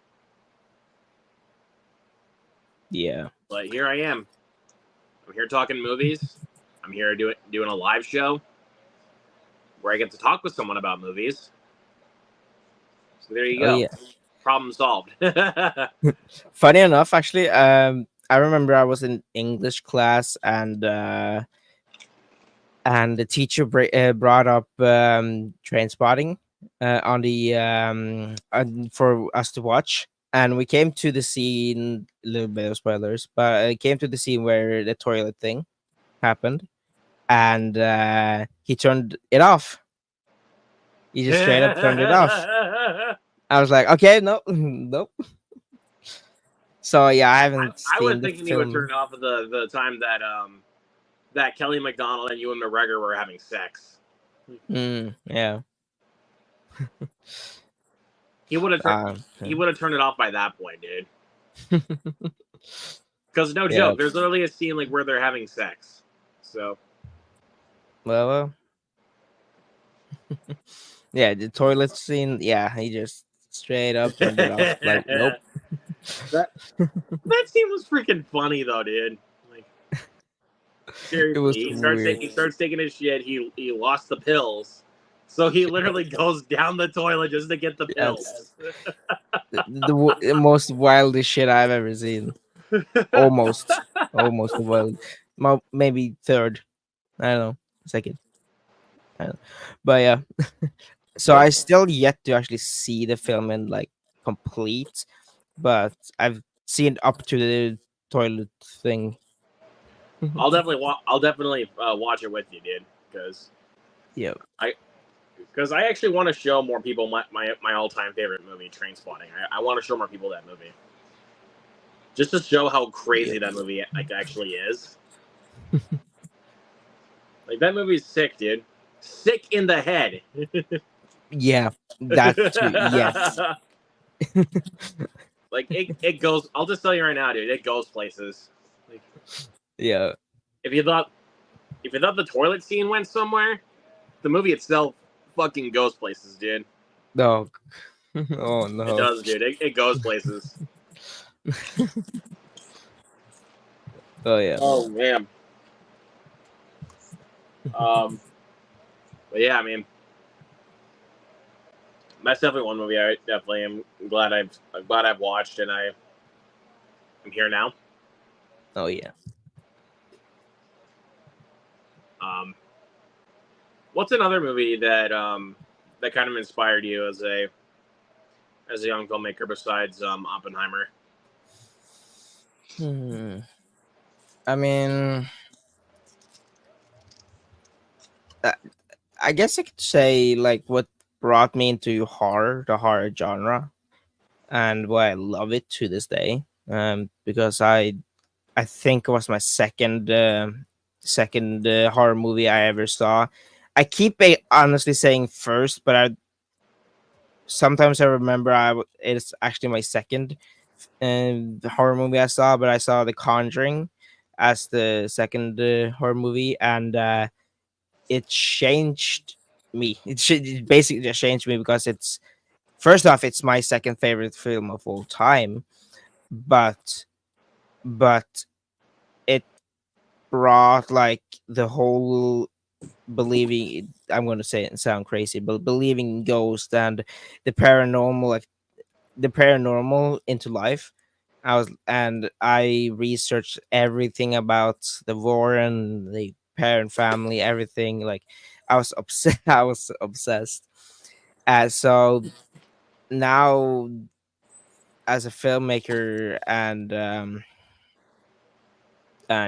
Yeah. But here I am. I'm here talking movies. I'm here doing a live show. where I get to talk with someone about movies. So there you Oh go. yeah. Problem solved. Funny enough, actually, I remember I was in English class and the teacher brought up train spotting on the for us to watch, and we came to the scene. A little bit of spoilers, but it came to the scene where the toilet thing happened, and he turned it off. He just straight up turned it off. I was like, okay, no, nope. So yeah, I haven't I was seen the thinking he would turn film. it off at the time that that Kelly McDonald and Ewan McGregor were having sex. Yeah. He would have turned Yeah. he would have turned it off by that point, dude. Because no Yeah. joke, there's literally a scene like where they're having sex. So Well. Yeah, the toilet scene. Yeah, he just straight up turned it off. Like, nope. that scene was freaking funny though, dude. Like It seriously, was he weird. starts taking his shit. He lost the pills, so he literally goes down the toilet just to get the pills. The most wildest shit I've ever seen. Almost the wild. Maybe third. I don't know. Second. I don't know. But yeah. So I still yet to actually see the film in like complete, but I've seen up to the toilet thing. I'll definitely watch it with you, dude, because Yeah. I actually want to show more people my all time favorite movie, Trainspotting. I want to show more people that movie, just to show how crazy that movie like actually is. Like that movie's sick, dude. Sick in the head. Yeah, that too. Yes. Like it goes. I'll just tell you right now, dude. It goes places. Like, Yeah. if you thought the toilet scene went somewhere, the movie itself fucking goes places, dude. No. Oh It no. does, dude. It goes places. Oh yeah. Oh man. But yeah, I mean, that's definitely one movie I definitely am glad I've watched, and I'm here now. Oh yeah. What's another movie that that kind of inspired you as a young filmmaker besides Oppenheimer? I mean, I guess I could say like what brought me into the horror genre, and why I love it to this day. Because I think it was my second horror movie I ever saw. I keep honestly saying first, but sometimes I remember it's actually my second horror movie I saw, but I saw The Conjuring as the second horror movie, and it changed me. It basically just changed me because it's first off, it's my second favorite film of all time, but it brought like the whole believing. I'm going to say it and sound crazy, but believing in ghosts and the paranormal, like the paranormal into life. I researched everything about the Warren, the parent family, everything. Like I was obsessed. I was obsessed. So now, as a filmmaker, and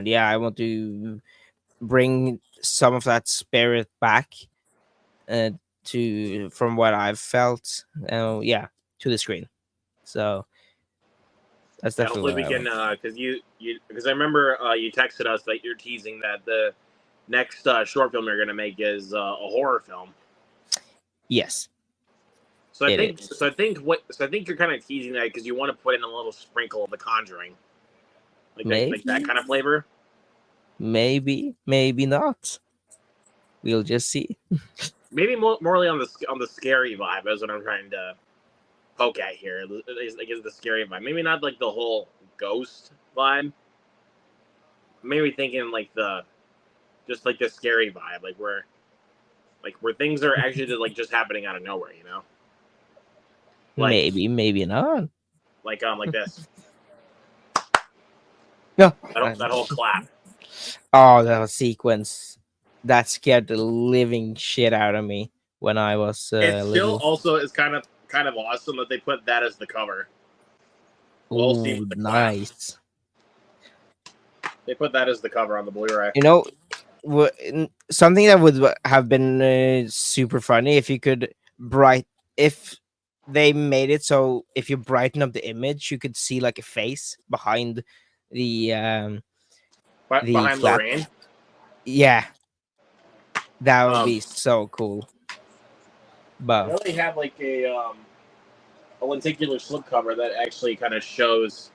yeah, I want to bring some of that spirit back, uh, to from what I've felt, yeah, to the screen. So that's Yeah, hopefully definitely we what I can want. because I remember you texted us that you're teasing that the next short film you're gonna make is a horror film. Yes, So I it think is. I think you're kind of teasing that because you want to put in a little sprinkle of The Conjuring, like that Maybe, kind of flavor. maybe not. We'll just see. Maybe morely on the scary vibe is what I'm trying to poke at here. Is the scary vibe? Maybe not like the whole ghost vibe. Maybe thinking like the scary vibe, like where like where things are actually just happening out of nowhere, you know? Like Maybe not. like this. No. That whole clap. Oh, that sequence that scared the living shit out of me when I was It still little. also is kind of awesome that they put that as the cover. The whole scene Ooh, with the clap. nice. They put that as the cover on the Blu-ray. You know, something that would have been super funny if you could if they made it so if you brighten up the image, you could see like a face behind the But the behind clap. Lorraine. Yeah, that would Um, be so cool. I But know they have like a lenticular slipcover that actually kind of shows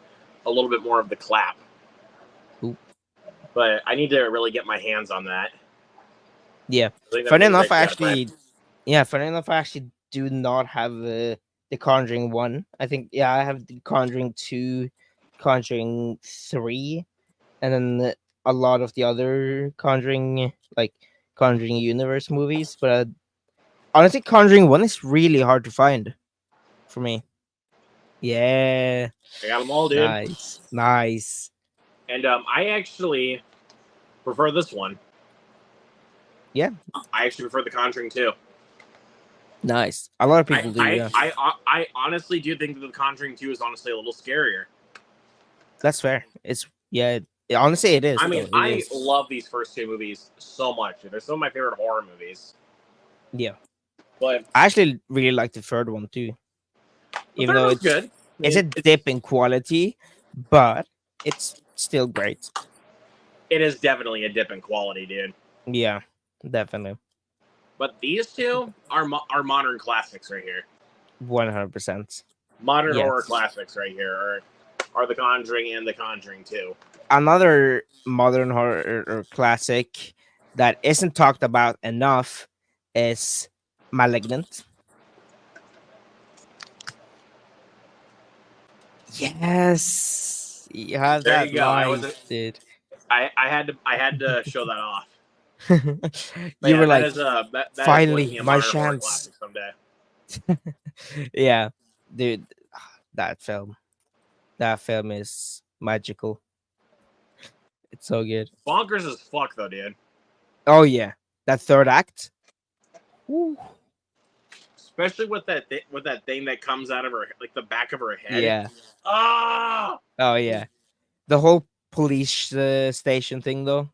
a little bit more of the clap. Ooh. But I need to really get my hands on that. yeah, I think that funny movie's enough, I out of print. actually do not have the Conjuring 1. I think I have the Conjuring 2, Conjuring 3, and then a lot of the other Conjuring like Conjuring universe movies. But honestly, Conjuring 1 is really hard to find for me. Yeah, I got them all, dude. nice. And I actually prefer this one. Yeah. I actually prefer The Conjuring 2. Nice. A lot of people do. Yeah, I honestly do think that The Conjuring 2 is honestly a little scarier. that's fair. Honestly, it is. I mean, It I is. love these first two movies so much. They're some of my favorite horror movies. Yeah. But I actually really like the third one too. the Even third though one's good. it's a dip in quality, but it's still great. It is definitely a dip in quality, dude. Yeah, definitely. But these two are modern classics right here. 100%. Modern Yes. horror classics right here are The Conjuring and The Conjuring 2. Another modern horror or classic that isn't talked about enough is Malignant. Yes, you have There that you go. live, dude. I had to show that off. But You yeah, were that like, is that is going to finally, be a my modern horror chance. classic someday. Yeah, dude, that film is magical. It's so good. Bonkers as fuck though, dude. Oh yeah, that third act. Woo. Especially with that thing that comes out of her, like the back of her head. Yeah. Ah! Oh yeah, the whole police station thing though.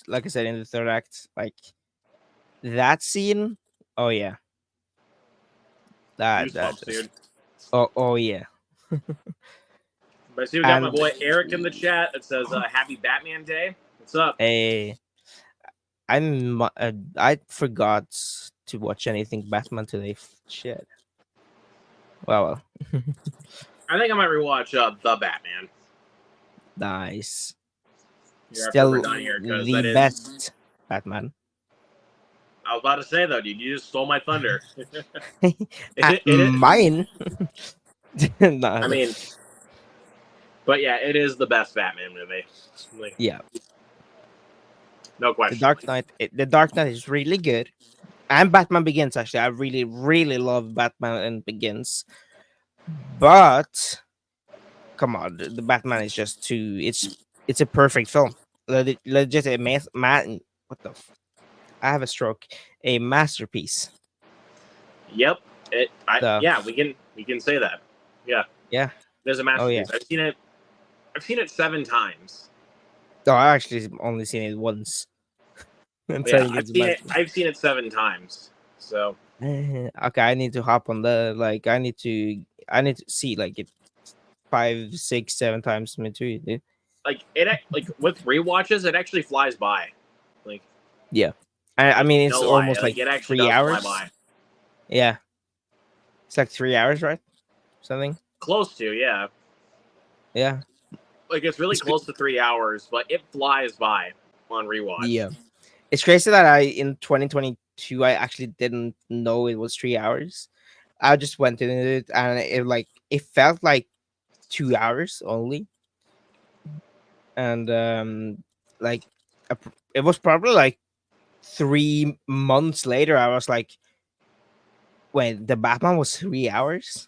Like I said in the third act, like that scene. Oh yeah, that Goosebumps, is. dude. Oh yeah. But I see we got my And boy Eric in the chat. It says Happy Batman Day. What's up? hey, I forgot to watch anything Batman today. Shit. Well. I think I might rewatch The Batman. Nice. Here after Still we're done here, 'cause the that is- best Batman. I was about to say though, dude, you just stole my thunder. Mine. Nah, I mean, but yeah, it is the best Batman movie. Like, yeah. no The question. Dark Knight is really good, and Batman Begins. Actually, I really, really love Batman and Begins. But come on, the Batman is just too. It's a perfect film. Legit, man. What the? I have a stroke. A masterpiece. Yep. So- Yeah, we can say that. Yeah. Yeah. There's a masterpiece. yeah. I've seen it 7 times. Oh, I actually only seen it once. I'm Yeah, saying it's I've seen it 7 times. So okay, I need to hop on the like. I need to see like it 5, 6, 7 times. Me too, dude. like with rewatches, it actually flies by. Like I mean, it's no lie, almost like it actually 3 does hours. fly by. Yeah, it's like 3 hours, right? Something. Close to, yeah. Yeah. Like it's really It's- close to 3 hours, but it flies by on rewatch. Yeah. It's crazy that in 2022 I actually didn't know it was 3 hours. I just went in it and it felt like 2 hours only. And like it was probably like 3 months later, I was like, wait, the Batman was 3 hours?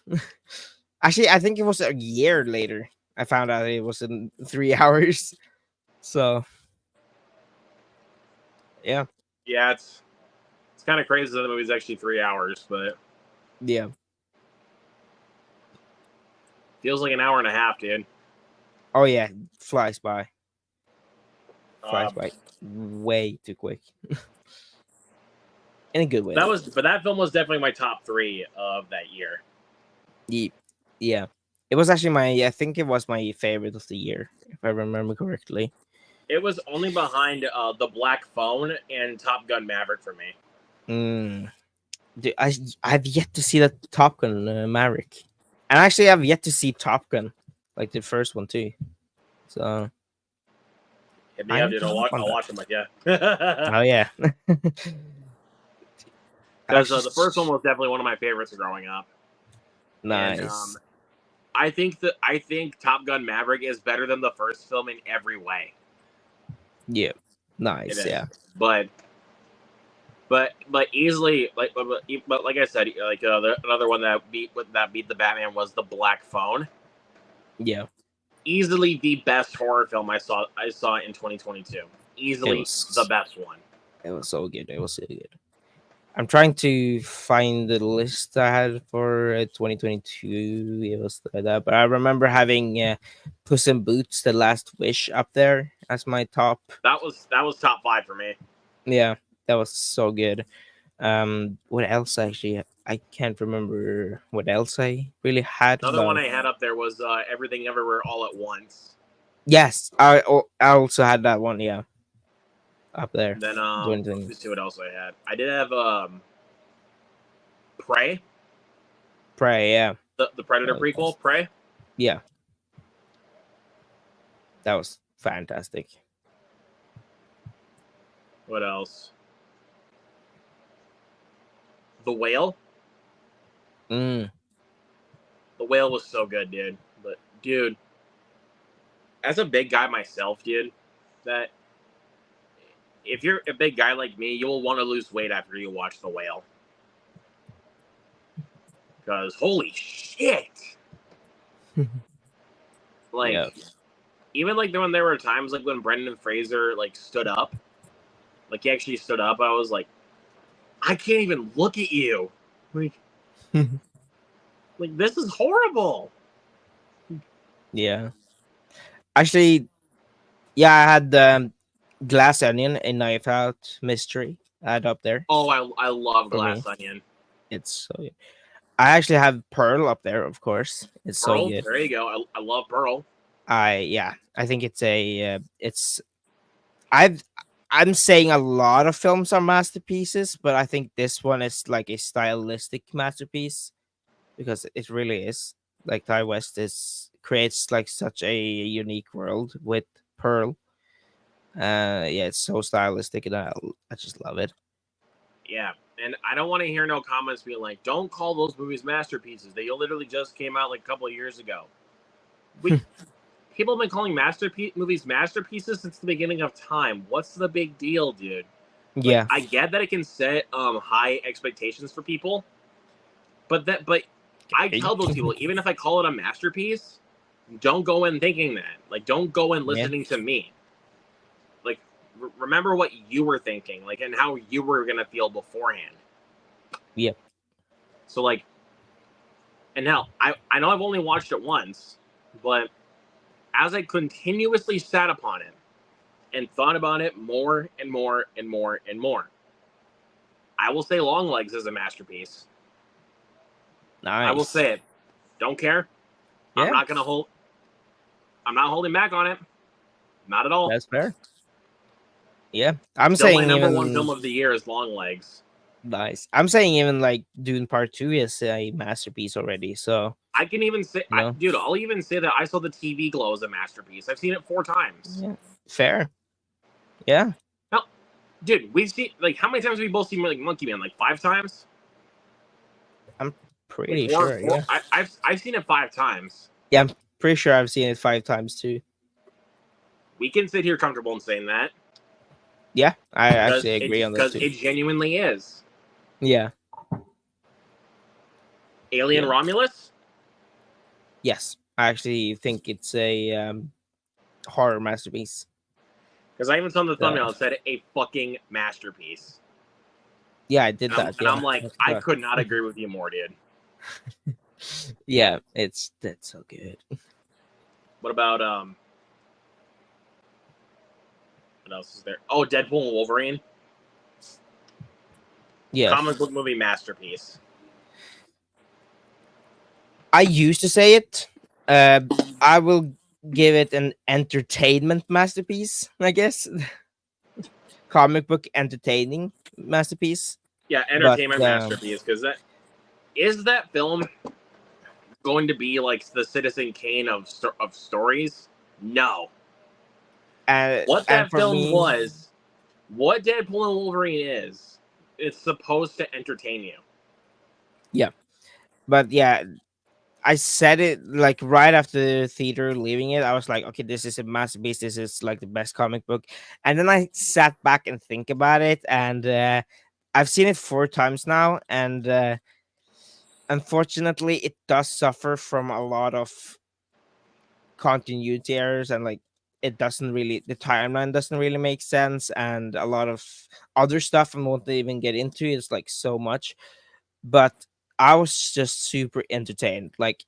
Actually, I think it was a year later. I found out it was in 3 hours. So yeah, Yeah, it's kind of crazy that the movie's actually 3 hours, but yeah. feels like an hour and a half, dude. Oh yeah, flies by. Flies Um, by way too quick. In a good way. but that film was definitely my top 3 of that year. Yeah. It was actually I think it was my favorite of the year, if I remember correctly. It was only behind The Black Phone and Top Gun Maverick for me. Dude, I've yet to see the Top Gun Maverick, and actually I've yet to see Top Gun, like the first one too. So Hit me up, dude. I'll watch them with you. Because oh yeah, the first one was definitely one of my favorites growing up. nice. And, I think Top Gun Maverick is better than the first film in every way. Yeah, nice. Yeah, but easily but like I said, like another one that beat the Batman was The Black Phone. yeah. Easily the best horror film I saw in 2022. Easily the best one. It was so good. It was so good. I'm trying to find the list I had for 2022. It was like that, but I remember having Puss in Boots: The Last Wish up there as my top. That was top 5 for me. Yeah, that was so good. What else? Actually, I can't remember what else I really had. Another one I had up there was Everything Everywhere All at Once. Yes, I also had that one. Yeah, up there. And then let's see what else I had. I did have Prey. Prey, yeah. The Predator prequel, Prey. Yeah, that was fantastic. What else? The Whale. Mm. The Whale was so good, dude. But dude, as a big guy myself, dude, that if you're a big guy like me, you'll want to lose weight after you watch The Whale. Because holy shit! Like, yeah. even like when there were times like when Brendan Fraser like stood up, like he actually stood up, I was like, I can't even look at you. Like, like this is horrible. Yeah. Actually, yeah, I had Glass Onion and Knife Out Mystery. I had up there. Oh, I love Glass Onion. It's so good. I actually have Pearl up there, of course. It's Pearl, so good. there you go. I love Pearl. I think it's I'm saying a lot of films are masterpieces, but I think this one is like a stylistic masterpiece because it really is. Like Ty West creates like such a unique world with Pearl. Yeah, it's so stylistic and I just love it. Yeah, and I don't want to hear no comments being like, "Don't call those movies masterpieces. They literally just came out like a couple of years ago." People have been calling movies masterpieces since the beginning of time. What's the big deal, dude? Like, Yeah, I get that it can set high expectations for people, but I tell those people, even if I call it a masterpiece, don't go in thinking that. Like, don't go in listening to me. Like, remember what you were thinking, like, and how you were gonna feel beforehand. Yeah. So, like, and now I know I've only watched it once, but as I continuously sat upon it and thought about it more and more and more and more, I will say Longlegs is a masterpiece. Nice. I will say it. Don't care. Yeah. I'm not holding back on it. Not at all. That's fair. Yeah, I'm Still, saying my number even one film of the year is Longlegs. nice. I'm saying even like Dune Part 2 is a masterpiece already. So I can even say, dude, I'll even say that I saw The TV Glow as a masterpiece. I've seen it 4 times. yeah, fair. Yeah. Now, dude, we've seen, like, how many times have we both seen like Monkey Man? Like 5 times? I'm pretty Like, sure. Yeah. I've seen it 5 times. Yeah, I'm pretty sure I've seen it 5 times too. We can sit here comfortable in saying that. Yeah, I because actually agree on that because too. it genuinely is. Yeah. Alien Yeah. Romulus. Yes, I actually think it's a horror masterpiece. Because I even saw the So, thumbnail and said a fucking masterpiece. yeah, I did And I'm, that. and Yeah, I'm like, that's I correct. could not agree with you more, dude. Yeah, that's so good. What about what else is there? Oh, Deadpool and Wolverine. Yeah, Comic book movie masterpiece. I used to say it. Uh, I will give it an entertainment masterpiece. I guess comic book entertaining masterpiece. Yeah, But entertainment masterpiece. Because that film going to be like the Citizen Kane of stories? No. What and that for film me, was, what Deadpool and Wolverine is, it's supposed to entertain you. yeah. But yeah, I said it like right after the theater leaving it. I was like, okay, this is a masterpiece. This is like the best comic book. And then I sat back and think about it, and I've seen it 4 times now, and unfortunately, it does suffer from a lot of continuity errors, and like it doesn't really, the timeline doesn't really make sense, and a lot of other stuff I won't even get into. It's like so much, but I was just super entertained. Like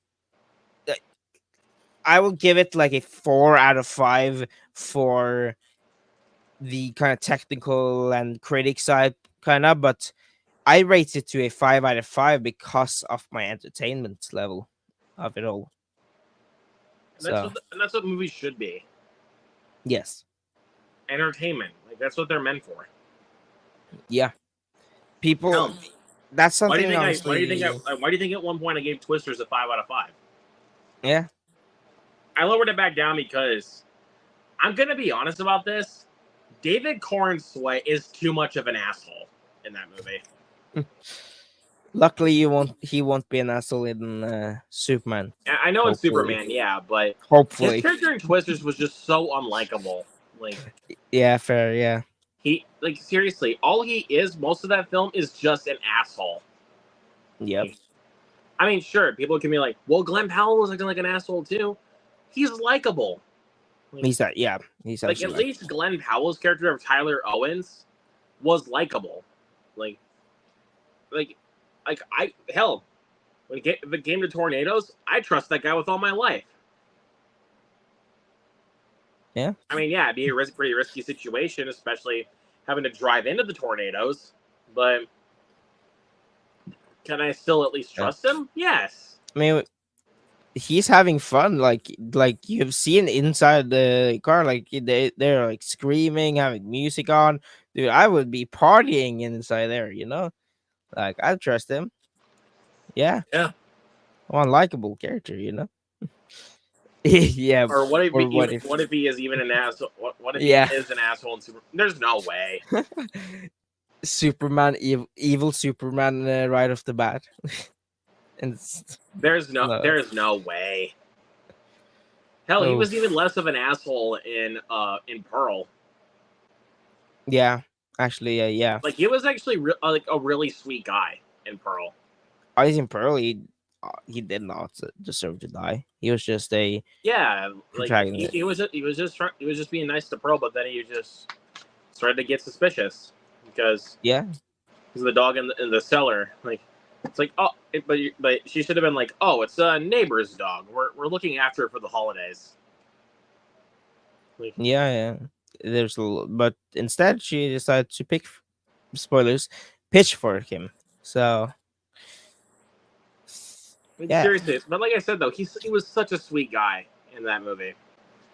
I will give it like a 4 out of 5 for the kind of technical and critic side, kind of, but I rate it to a 5 out of 5 because of my entertainment level of it all. So And that's what movies should be. yes, Entertainment. Like that's what they're meant for. yeah, people. Hell, That's why do you something think honestly. why do you think at one point I gave Twisters a 5 out of 5? Yeah, I lowered it back down because I'm gonna be honest about this. David Cornsway is too much of an asshole in that movie. luckily you won't. He won't be an asshole in Superman. I know it's Hopefully, Superman, yeah, but his hopefully. character in Twisters was just so unlikable. Like Yeah, fair. Yeah, seriously, all he is most of that film is just an asshole. yep. Like, I mean, sure, people can be like, "Well, Glenn Powell was acting like an asshole too." He's likable. He's that. Yeah, he's Like at actually like. least Glenn Powell's character of Tyler Owens was likable. Like, like, I hell, when it came to tornadoes, I trust that guy with all my life. Yeah. I mean, yeah, it'd be a pretty risky situation, especially having to drive into the tornadoes. But can I still at least trust him? Yes. I mean, he's having fun. Like you've seen inside the car, like they're like screaming, having music on. Dude, I would be partying inside there. Like I trust him. Yeah, Yeah. one likable character. Yeah. Or what if Or what if? what if he is even an asshole? What if Yeah. he is an asshole in Super? There's no way. Superman, evil Superman, right off the bat. And There's no way. Hell, he was Oof. even less of an asshole in Pearl. Yeah, actually, yeah. Like he was actually like a really sweet guy in Pearl. I think Pearl, he did not deserve to die. He was just a Yeah, like protagonist. he was just being nice to Pearl, but then he just started to get suspicious because Yeah, the dog in the cellar. Like it's like but she should have been like, oh, it's a neighbor's dog. We're looking after it for the holidays. Like, yeah. There's but instead she decided to spoilers, pitchfork him. So yeah, seriously, but like I said though, he was such a sweet guy in that movie.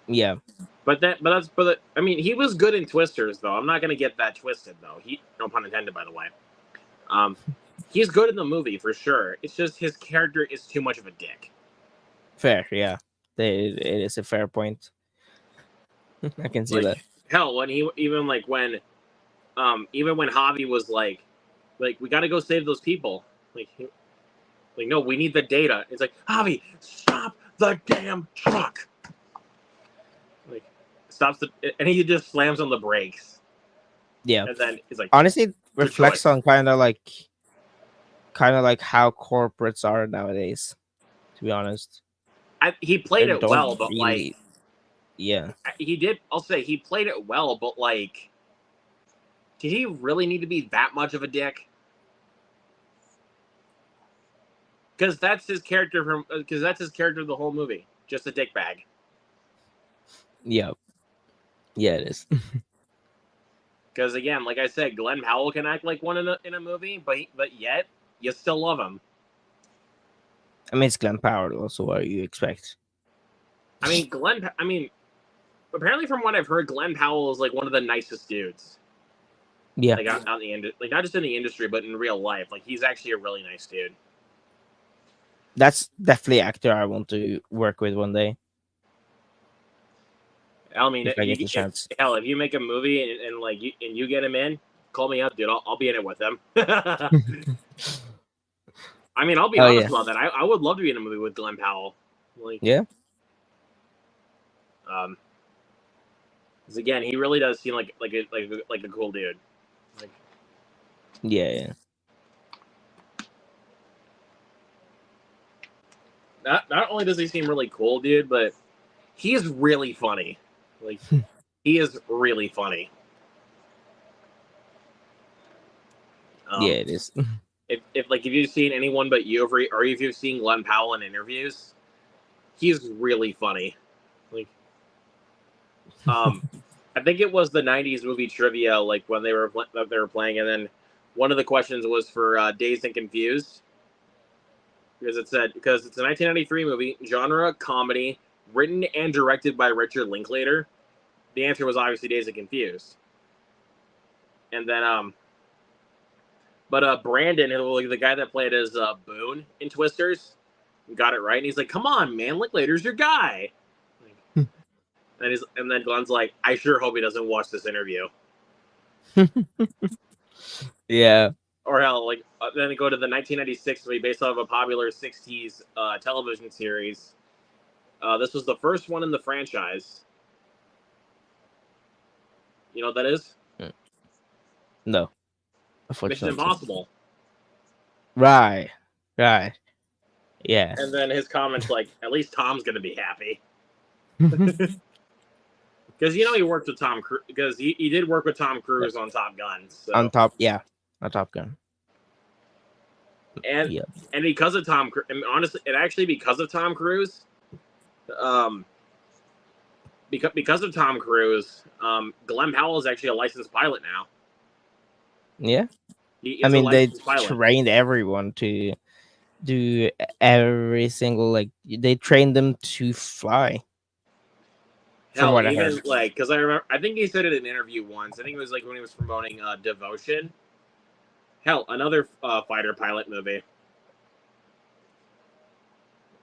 yeah, But I mean, he was good in Twisters though. I'm not gonna get that twisted though. No pun intended, by the way. He's good in the movie for sure. It's just his character is too much of a dick. fair. Yeah, it is a fair point. I can see that. Hell, when even when Javi was like we got to go save those people. Like no, we need the data. It's like, Javi, stop the damn truck. Like stops and he just slams on the brakes. Yeah. And then he's like, Honestly, it Good reflects choice. on kind of like how corporates are nowadays. To be honest, he they played it don't well, but like really. Yeah. he did. I'll say he played it well, but like, did he really need to be that much of a dick? Because that's his character from. Because that's his character the whole movie, just a dick bag. Yeah. Yeah, it is. Because again, like I said, Glenn Powell can act like one in a movie, but yet you still love him. I mean, it's Glenn Powell. Also, what do you expect? I mean, apparently from what I've heard, Glenn Powell is like one of the nicest dudes. Yeah, Like out in the like not just in the industry, but in real life. Like he's actually a really nice dude. that's definitely an actor I want to work with one day I mean, if I get the chance. if you make a movie and like you get him in, call me up, dude. I'll be in it with him. I mean, I'll be Oh honest yeah, about that. I would love to be in a movie with Glenn Powell. Like, yeah, because again, he really does seem like a cool dude. Like, yeah. not only does he seem really cool, dude, but he is really funny. Like, he is really funny. Yeah, it is. If you've seen Anyone But You, or if you've seen Glenn Powell in interviews, he's really funny. Like, I think it was the '90s movie trivia, like when they were playing, and then one of the questions was for Dazed and Confused, because it's a 1993 movie, genre comedy, written and directed by Richard Linklater. The answer was obviously Dazed and Confused, and then but Brandon, the guy that played as Boone in Twisters, got it right, and he's like, "Come on, man, Linklater's your guy." Like, and then Glenn's like, "I sure hope he doesn't watch this interview." Yeah. Or hell, like then they go to the 1996 movie based off of a popular '60s television series. This was the first one in the franchise. You know what that is? No. Mission Unfortunately. Impossible. Right. Yeah. And then his comments like, "At least Tom's gonna be happy." Because he worked with Tom Cruise. Because he did work with Tom Cruise on Top Gun. So. On Top Gun. And because of Tom Cruise, and honestly, because of Tom Cruise, because of Tom Cruise, Glenn Powell is actually a licensed pilot now. Yeah. He I is mean, a they licensed pilot. trained everyone to do every single they trained them to fly. From Hell, what I even heard. because I think he said it in an interview once. I think it was like when he was promoting Devotion. Hell, another fighter pilot movie.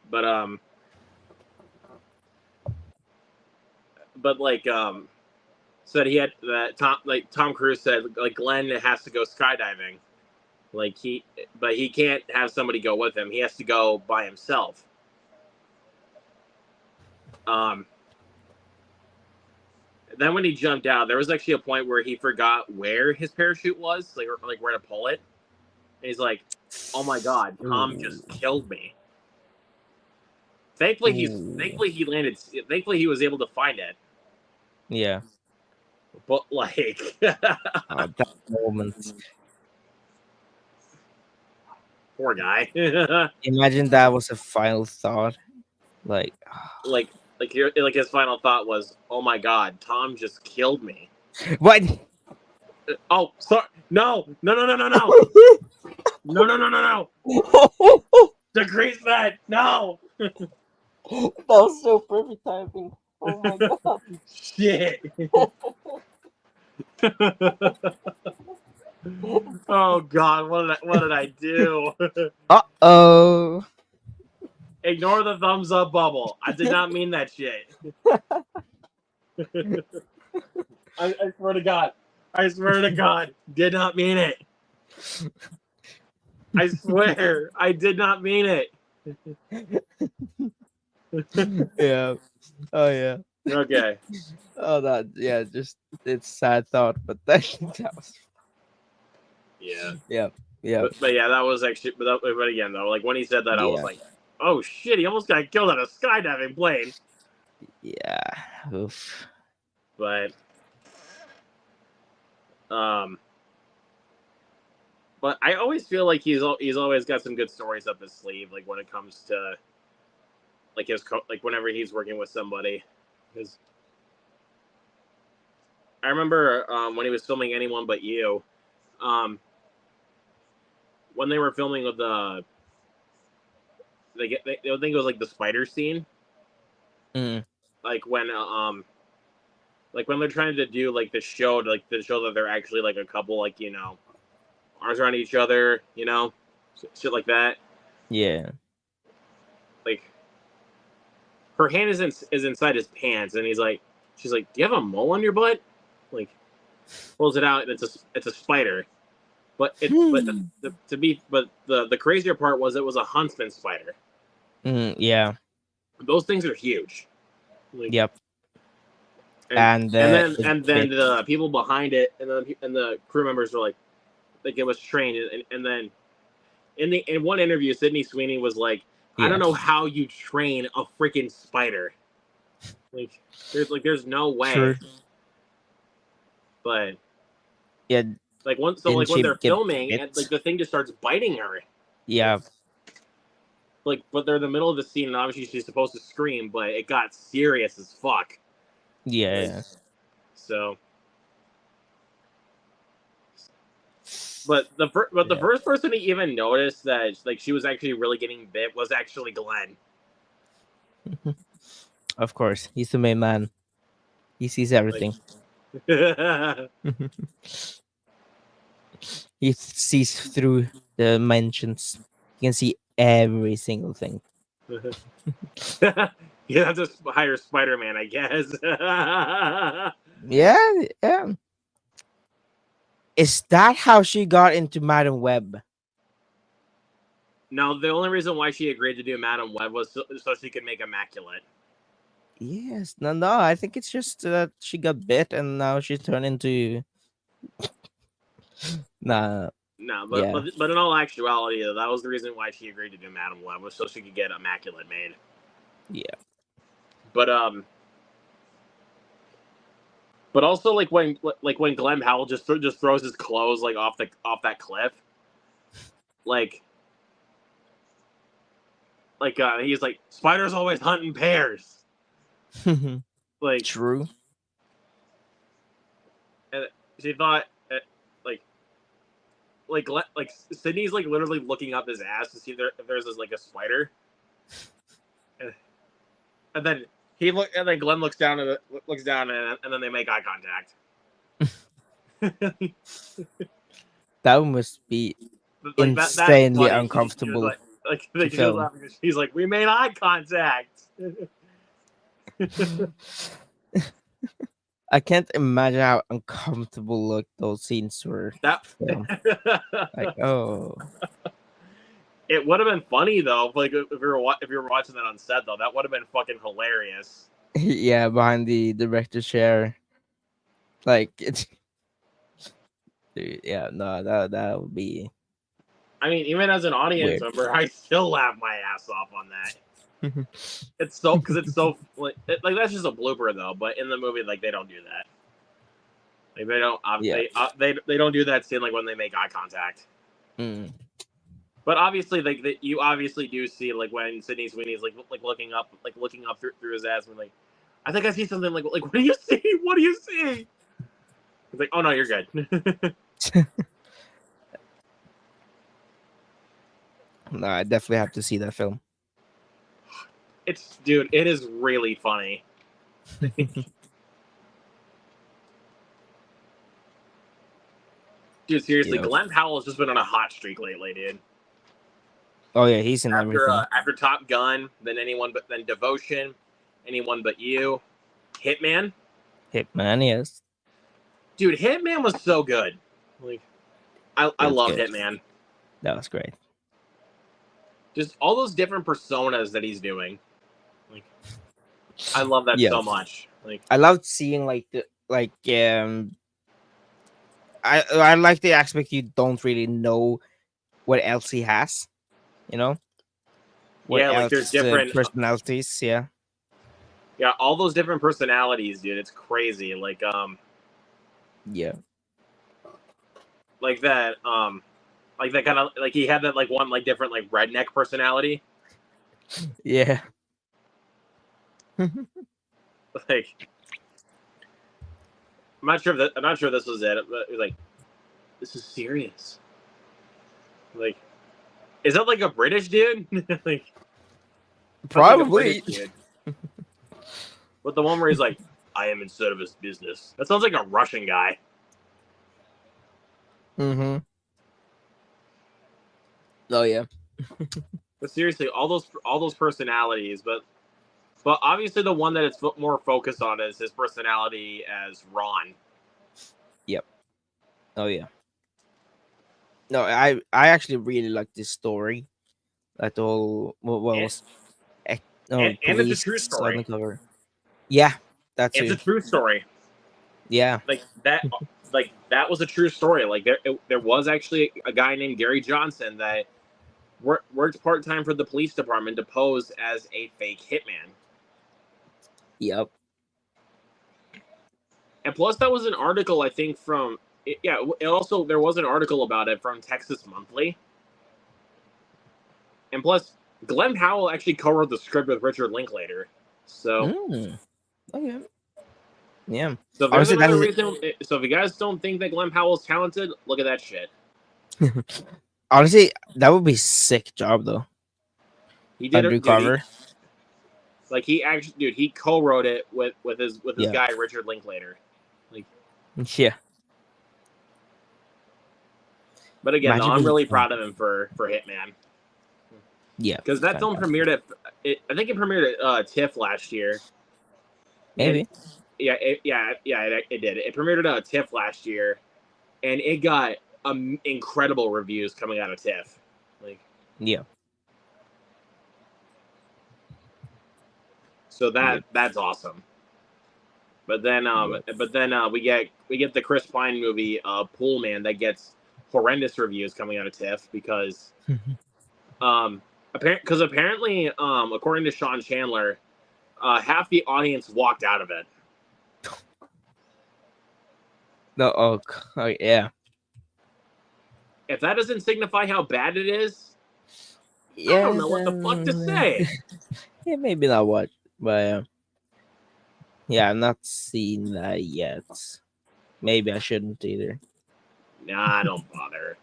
But said he had that Tom Cruise said like Glenn has to go skydiving, but he can't have somebody go with him. He has to go by himself. Then when he jumped out, there was actually a point where he forgot where his parachute was, like where to pull it. And he's like, "Oh my god, Tom just killed me." Thankfully he landed. Thankfully he was able to find it. Yeah. But like, that moment. Poor guy. Imagine that was a final thought. Like his final thought was, "Oh my god, Tom just killed me." What? Oh, sorry. No. No. Decrease that. No. That was so perfect timing. Oh my god. Shit. Oh god, what did I do? Uh-oh. Ignore the thumbs up bubble. I did not mean that shit. I swear to God. Did not mean it. I swear, I did not mean it. Yeah. Oh yeah. Okay. Oh, that yeah, just it's sad thought, but that was Yeah. yeah, yeah, But yeah, that was actually. But again, though, like when he said that, I was yeah, like, oh shit, he almost got killed on a skydiving plane. yeah. Oof. But um, but I always feel like he's always got some good stories up his sleeve. Like when it comes to like like whenever he's working with somebody, because I remember when he was filming Anyone But You, um, when they were filming with I think it was like the spider scene, Mm, like when they're trying to do like the show, like to show that they're actually like a couple, like arms around each other, shit like that. yeah. Like her hand is inside his pants, and she's like, "Do you have a mole on your butt?" Like pulls it out, and it's a spider. But the crazier part was it was a huntsman spider. Yeah. Those things are huge. Like, Yep. and It then bit. the people behind it and the crew members were like it was trained, and then in one interview, Sydney Sweeney was like, "I don't Yeah. know how you train a freaking spider. There's no True. way." But Yeah. Didn't when she they're get filming and bit? like the thing just starts biting her. Yeah. But they're in the middle of the scene and obviously she's supposed to scream, but it got serious as fuck. Like, Yeah. so. But the Yeah. first person to even notice that like she was actually really getting bit was actually Glenn. Of course, he's the main man. He sees everything. He sees through the dimensions. He can see every single thing. You have to hire Spider-Man, I guess. Yeah, yeah. Is that how she got into Madam Web? No, the only reason why she agreed to do Madam Web was so she could make Immaculate. Yes. No. I think it's just that she got bit and now she's turned into. Nah. No, Yeah. but in all actuality, that was the reason why she agreed to do Madam Web was so she could get Immaculate made. Yeah. But also like when Glenn Powell just throws his clothes like off that cliff, like he's like spiders always hunt in pairs. Like True. and she thought like Sydney's like literally looking up his ass to see if there's like a spider, and then Glenn looks down and then they make eye contact. That must be Like insanely funny. uncomfortable She to was film. laughing. She's like, we made eye contact. I can't imagine how uncomfortable look those scenes were. That Film. Like, oh. It would have been funny though, like if you were watching that on set though, that would have been fucking hilarious. Yeah, behind the director's chair. Like it's dude, yeah, no, that would be I mean, even as an audience weird. member, I still laugh my ass off on that. It's so like that's just a blooper though, but in the movie like they don't do that. Like they don't they don't do that scene like when they make eye contact. Mm. But obviously, like you obviously do see like when Sydney Sweeney's like looking up through his ass and like, I think I see something like what do you see? What do you see? It's like, oh no, you're good. No, I definitely have to see that film. It is really funny. Dude, seriously, Yeah. Glenn Powell has just been on a hot streak lately, dude. Oh yeah, he's in everything. After Top Gun, then Devotion, Anyone But You, Hitman. Hitman, yes. Dude, Hitman was so good. Like, I love Hitman. That was great. Just all those different personas that he's doing. Like, I love that so much. Like, I loved seeing I like the aspect you don't really know what else he has, you know, what yeah, like there's else different, personalities. Yeah, yeah, all those different personalities, dude. It's crazy. yeah, Like that, like that kind of like he had that like one like different like redneck personality. yeah. Like, I'm not sure if this was it, but it was like, this is serious. Like, is that like a British dude? Like, that's like a Probably. British dude. But the one where he's like, I am instead of his business. That sounds like a Russian guy. Mm-hmm. Oh yeah. But seriously, all those personalities, but obviously the one that it's more focused on is his personality as Ron. Yep. Oh yeah. No, I actually really like this story. That the whole what And, was no and it's a true police on the story. cover. Yeah, that's It's a it. true story. Yeah. Like that was a true story. Like there was actually a guy named Gary Johnson that worked part time for the police department to pose as a fake hitman. Yep. And plus, that was an article I think from it also there was an article about it from Texas Monthly. And plus, Glenn Powell actually co-wrote the script with Richard Linklater. So, Okay. Yeah. so if there's another reason. So if you guys don't think that Glenn Powell's talented, look at that shit. Honestly, that would be sick job though. He did it. Undercover. Like he actually, dude, he co-wrote it with his Yeah. guy Richard Linklater. Like, Yeah. but again, though, Imagine I'm being- really proud of him for Hitman. Yeah. Because that film premiered I think it premiered at TIFF last year. Maybe. It did. It premiered at TIFF last year, and it got incredible reviews coming out of TIFF. Like, Yeah. so that's awesome. But then we get the Chris Pine movie Pool Man that gets horrendous reviews coming out of TIFF because apparently according to Sean Chandler, half the audience walked out of it. No. Oh yeah. If that doesn't signify how bad it is, Yeah. I don't know what the fuck to say. Yeah, maybe not what, but yeah, I've not seen that yet. Maybe I shouldn't either. Nah, don't bother.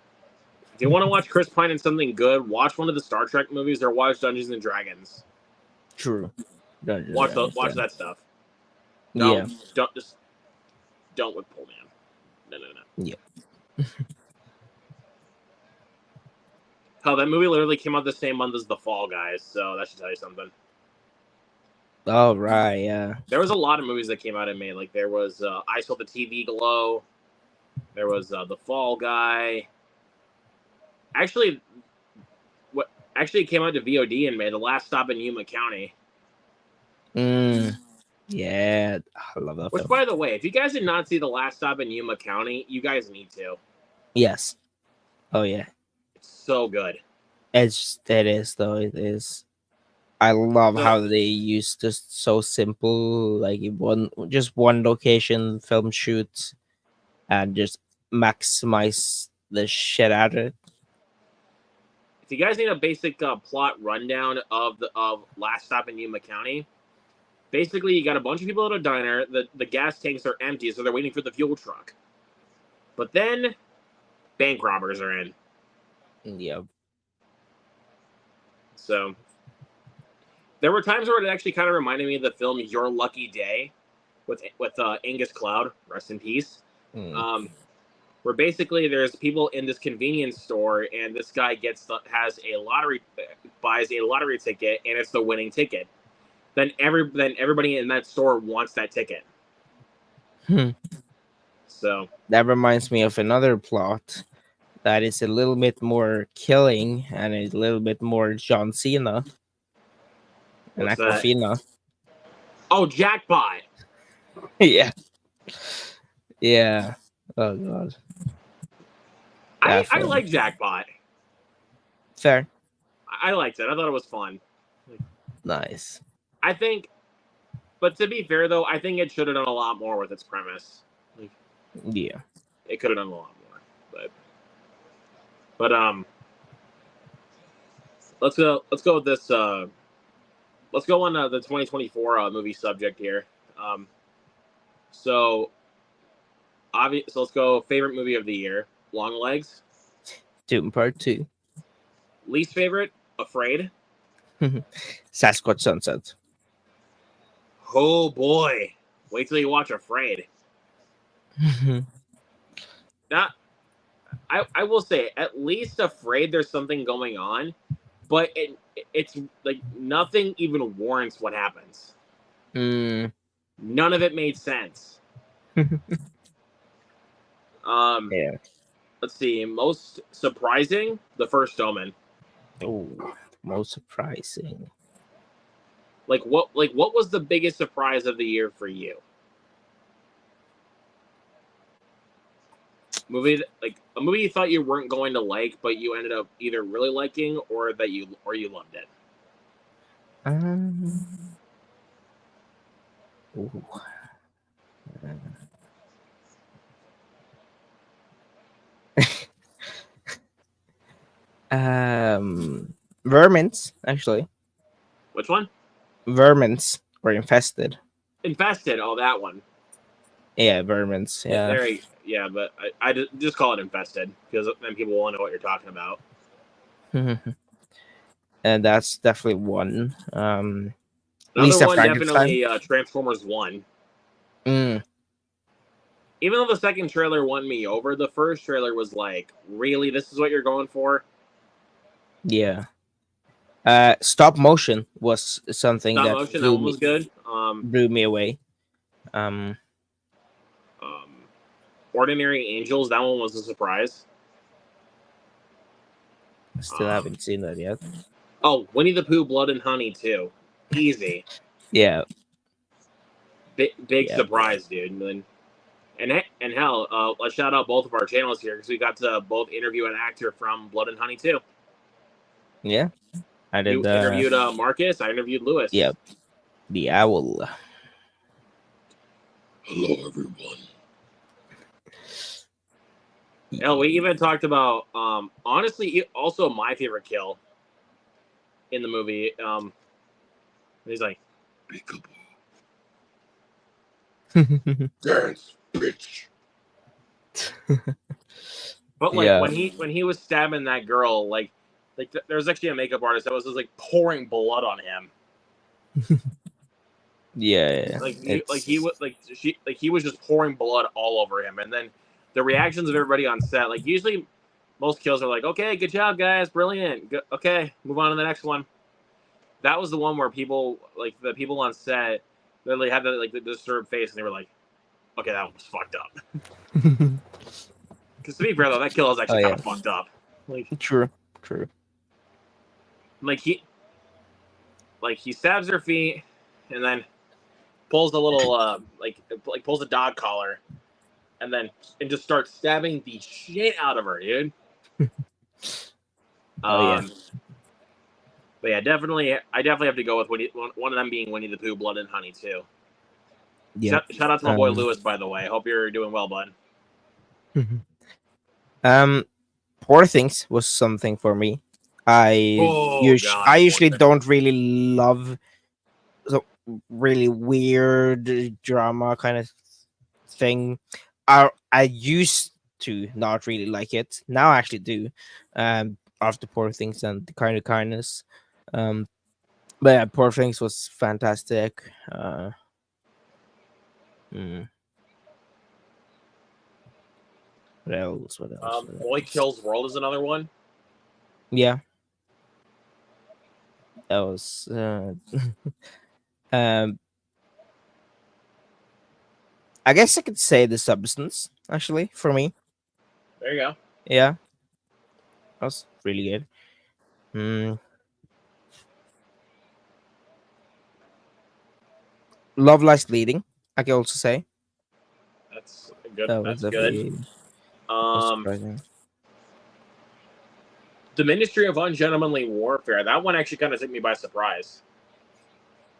If you want to watch Chris Pine in something good, watch one of the Star Trek movies or watch Dungeons and Dragons. True. Watch that stuff. Yeah. Don't with Pull Man. No. Yeah. Hell, that movie literally came out the same month as The Fall Guys, so that should tell you something. Oh right, yeah. There was a lot of movies that came out in May. Like there was I Saw the TV Glow. There was The Fall Guy. Actually, it came out to VOD in May. The Last Stop in Yuma County. Yeah, I love that Which, film. by the way, if you guys did not see The Last Stop in Yuma County, you guys need to. Yes. Oh yeah. It's so good. It is though. It is. I love how they use just so simple, like one location film shoot, and just maximize the shit out of it. If you guys need a basic plot rundown of Last Stop in Yuma County, basically you got a bunch of people at a diner. The gas tanks are empty, so they're waiting for the fuel truck. But then, bank robbers are in. Yep. So there were times where it actually kind of reminded me of the film Your Lucky Day with Angus Cloud, rest in peace. Where basically there's people in this convenience store and this guy buys a lottery ticket and it's the winning ticket. Then everybody in that store wants that ticket. So that reminds me of another plot that is a little bit more killing and a little bit more John Cena and What's that? Aquafina. Oh, Jackpot. Yeah. Yeah. Oh god. I Definitely. like Jackpot. Fair. I liked it. I thought it was fun. Nice. I think, but to be fair though, I think it should have done a lot more with its premise. Like, Yeah. it could have done a lot more, but let's go. Let's go with this. Let's go on the 2024 movie subject here. Um, so so let's go favorite movie of the year. Long Legs. Doom Part 2. Least favorite. Afraid. Sasquatch Sunset. Oh boy! Wait till you watch Afraid. Not. I will say at least Afraid there's something going on, but it's like nothing even warrants what happens. Mm. None of it made sense. Yeah. Let's see. Most surprising, The First Omen. Oh, most surprising. Like what was the biggest surprise of the year for you? Like a movie you thought you weren't going to like, but you ended up either really liking or you loved it. Um. Ooh. Vermins actually. Which one? Vermins or infested. Infested. Oh, that one. Yeah, vermins. Yeah. Yeah, but I just call it Infested because then people will know what you're talking about. And that's definitely one. Another Lisa one, Frankenstein. definitely Transformers 1. Mm, Even though the second trailer won me over, the first trailer was like, really, this is what you're going for? yeah. Stop motion was something Stop that motion, that one was good. blew me away. Um, Ordinary Angels, that one was a surprise. Still haven't seen that yet. Oh, Winnie the Pooh, Blood and Honey too. Easy. Yeah. Big surprise, dude. And hell, let's shout out both of our channels here because we got to both interview an actor from Blood and Honey too. Yeah. I did. You interviewed Marcus. I interviewed Lewis. Yep. The owl. Hello, everyone. Hell, we even talked about honestly, also my favorite kill in the movie. He's like, dance, bitch. But like Yeah. when he was stabbing that girl, like there was actually a makeup artist that was just like pouring blood on him. Yeah. He was just pouring blood all over him, and then the reactions of everybody on set, like usually most kills are like, okay, good job guys, brilliant, okay, move on to the next one. That was the one where people, like the people on set, literally had the disturbed face, and they were like, okay, that was fucked up. Because to be fair though, that kill is actually kind of fucked up. Like True. Like he stabs her feet, and then pulls a little pulls a dog collar, and just starts stabbing the shit out of her, dude. But yeah, I definitely have to go with one of them being Winnie the Pooh, Blood and Honey too. Yeah. Shout out to my boy Lewis, by the way. Hope you're doing well, bud. Poor Things was something for me. I usually don't really love really weird drama kind of thing. I used to not really like it. Now I actually do. After Poor Things and The Kind of Kindness. But yeah, Poor Things was fantastic. What else? Boy Kills World is another one. Yeah. That was I guess I could say The Substance, actually, for me. There you go. Yeah. That was really good. Love Lies Bleeding I can also say That's good. that was That's good. definitely was Um, surprising. the Ministry of Ungentlemanly Warfare. That one actually kind of took me by surprise.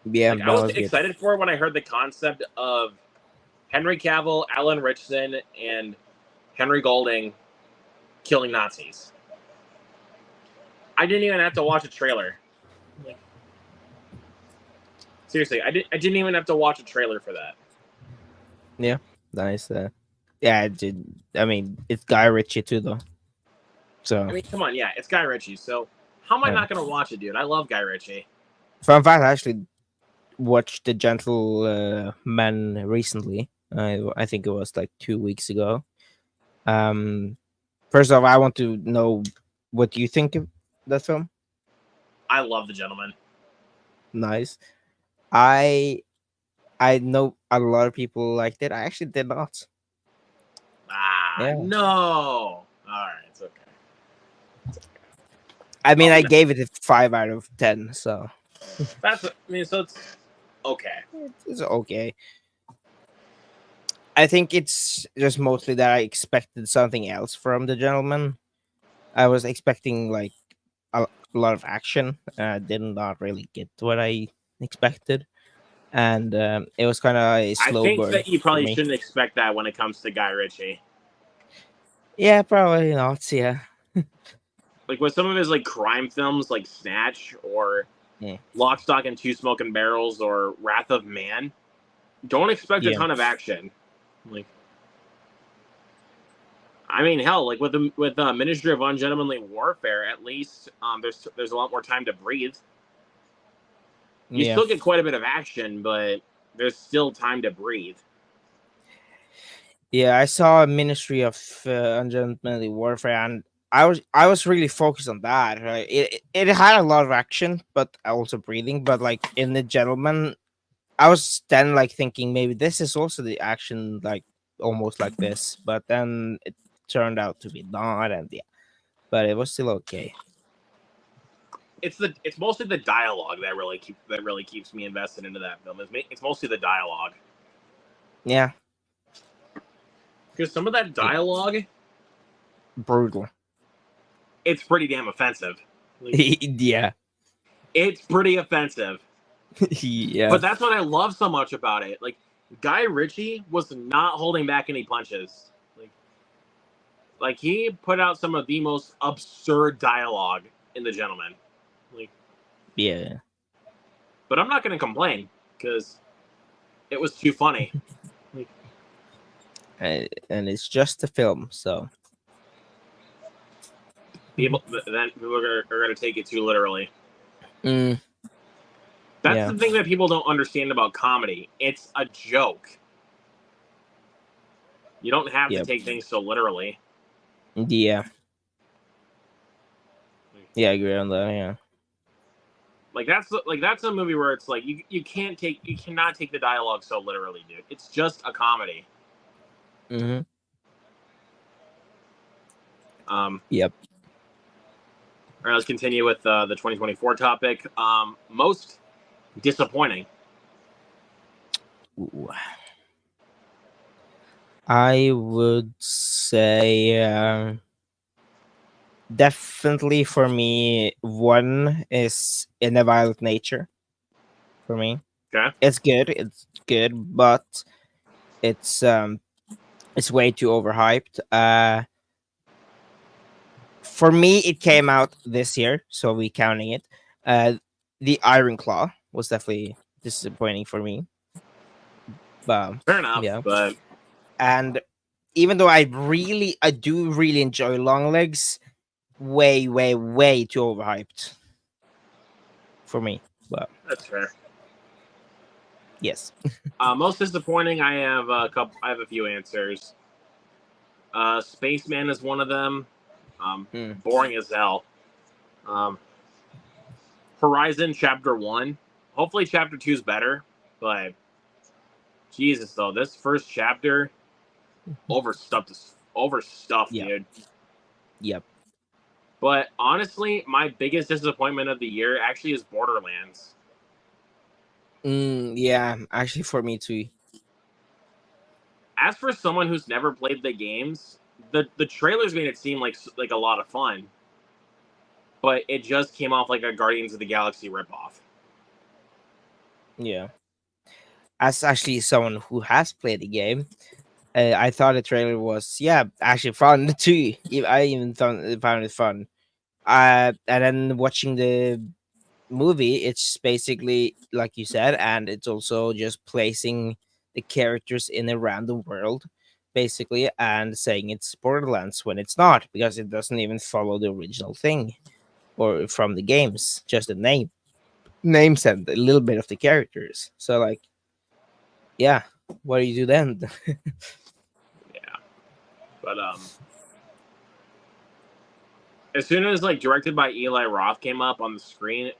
Yeah, Like I that was was good. excited for it when I heard the concept of Henry Cavill, Alan Richardson, and Henry Golding killing Nazis. I didn't even have to watch a trailer. Like, seriously, I didn't even have to watch a trailer for that. Yeah, nice. Yeah, it did. I mean, it's Guy Ritchie too, though. So, I mean, come on, yeah, it's Guy Ritchie. So how am I yeah. not gonna watch it, dude? I love Guy Ritchie. Fun fact: I actually watched The Gentle Man recently. I think it was like 2 weeks ago. First off, I want to know what you think of that film. I love The Gentleman. Nice. I I know a lot of people liked it. I actually did not. Ah, Yeah. no. All right, it's okay. I mean, Oh, I no. gave it a 5 out of 10, so I mean, so it's okay. it's okay. I think it's just mostly that I expected something else from The Gentleman. I was expecting like a lot of action. Did not really get what I expected, and it was kind of a I slow think burn that you for probably me. shouldn't expect that when it comes to Guy Ritchie. Yeah, probably not. Yeah. Like with some of his like crime films, like Snatch or Yeah. Lock, Stock, and Two Smoking Barrels or Wrath of Man, don't expect a Yeah. ton of action. Like, I mean, hell, like with the Ministry of Ungentlemanly Warfare, at least there's a lot more time to breathe. You Yeah. still get quite a bit of action, but there's still time to breathe. Yeah, I saw a Ministry of Ungentlemanly Warfare, and I was really focused on that. Right? It had a lot of action, but also breathing. But like in The Gentleman, I was then like thinking maybe this is also the action, like almost like this. But then it turned out to be not, and yeah, but it was still okay. It's mostly the dialogue that really keeps me invested into that film. It's mostly the dialogue, Yeah, because some of that dialogue, brutal. it's pretty damn offensive. Like, Yeah, it's pretty offensive. yeah, But that's what I love so much about it. Like Guy Ritchie was not holding back any punches. Like he put out some of the most absurd dialogue in The Gentleman. Like, yeah. but I'm not going to complain because it was too funny. Like, And it's just a film, so people are going to take it too literally. mm, That's yeah, the thing that people don't understand about comedy. It's a joke. You don't have to yep, take things so literally. yeah, yeah. I agree on that. Yeah. That's a movie where it's like you cannot take the dialogue so literally, dude. It's just a comedy. Mm-hmm. All Yep. right, let's continue with the 2024 topic. Most disappointing. Ooh. I would say definitely for me, one is In a Violent Nature. For me, Okay. it's good. It's good, but it's um, it's way too overhyped. For me, it came out this year, so we counting it. The Iron Claw was definitely disappointing for me. But Fair enough, yeah, but and even though I do really enjoy Long Legs, way, way, way too overhyped for me. But that's fair. yes, Most disappointing. I have a couple. I have a few answers. Spaceman is one of them. Boring as hell. Horizon Chapter 1. Hopefully Chapter 2 is better, but Jesus though, this first chapter overstuffed, yep, dude. yep. But honestly, my biggest disappointment of the year actually is Borderlands. Yeah, actually, for me too. as for someone who's never played the games, the trailers made it seem like a lot of fun, but it just came off like a Guardians of the Galaxy ripoff. Yeah. As actually someone who has played the game, I thought the trailer was actually fun too. I even found it fun. And then watching the movie, it's basically like you said, and it's also just placing the characters in a random world, basically, and saying it's Borderlands when it's not, because it doesn't even follow the original thing or from the games, just the names and a little bit of the characters. So like, yeah, what do you do then? Yeah, but as soon as like directed by Eli Roth came up on the screen,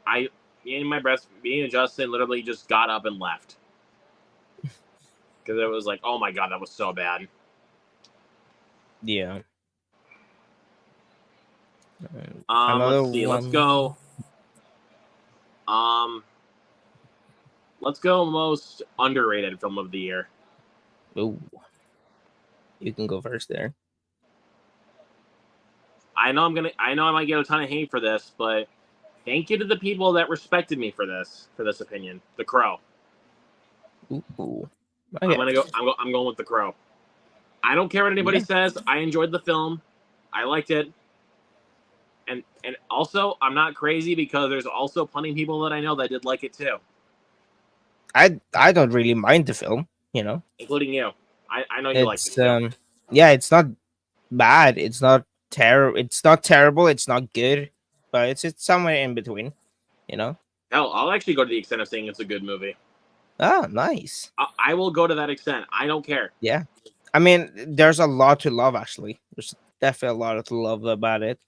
me and Justin literally just got up and left because it was like, oh my god, that was so bad. Yeah. Let's see. Let's go. Let's go most underrated film of the year. Ooh. You can go first there. I know I might get a ton of hate for this, but thank you to the people that respected me for this opinion. The Crow. Ooh. I'm Okay. gonna go. I'm going with The Crow. I don't care what anybody Yeah. says. I enjoyed the film. I liked it. And also, I'm not crazy because there's also plenty of people that I know that did like it too, I don't really mind the film, including you. I know you liked it It's too. yeah, it's not bad. It's not terrible. It's not terrible. It's not good, but it's somewhere in between. You know. Hell, I'll actually go to the extent of saying it's a good movie. Ah, nice. I will go to that extent. I don't care. Yeah, I mean, there's a lot to love. Actually, there's definitely a lot to love about it.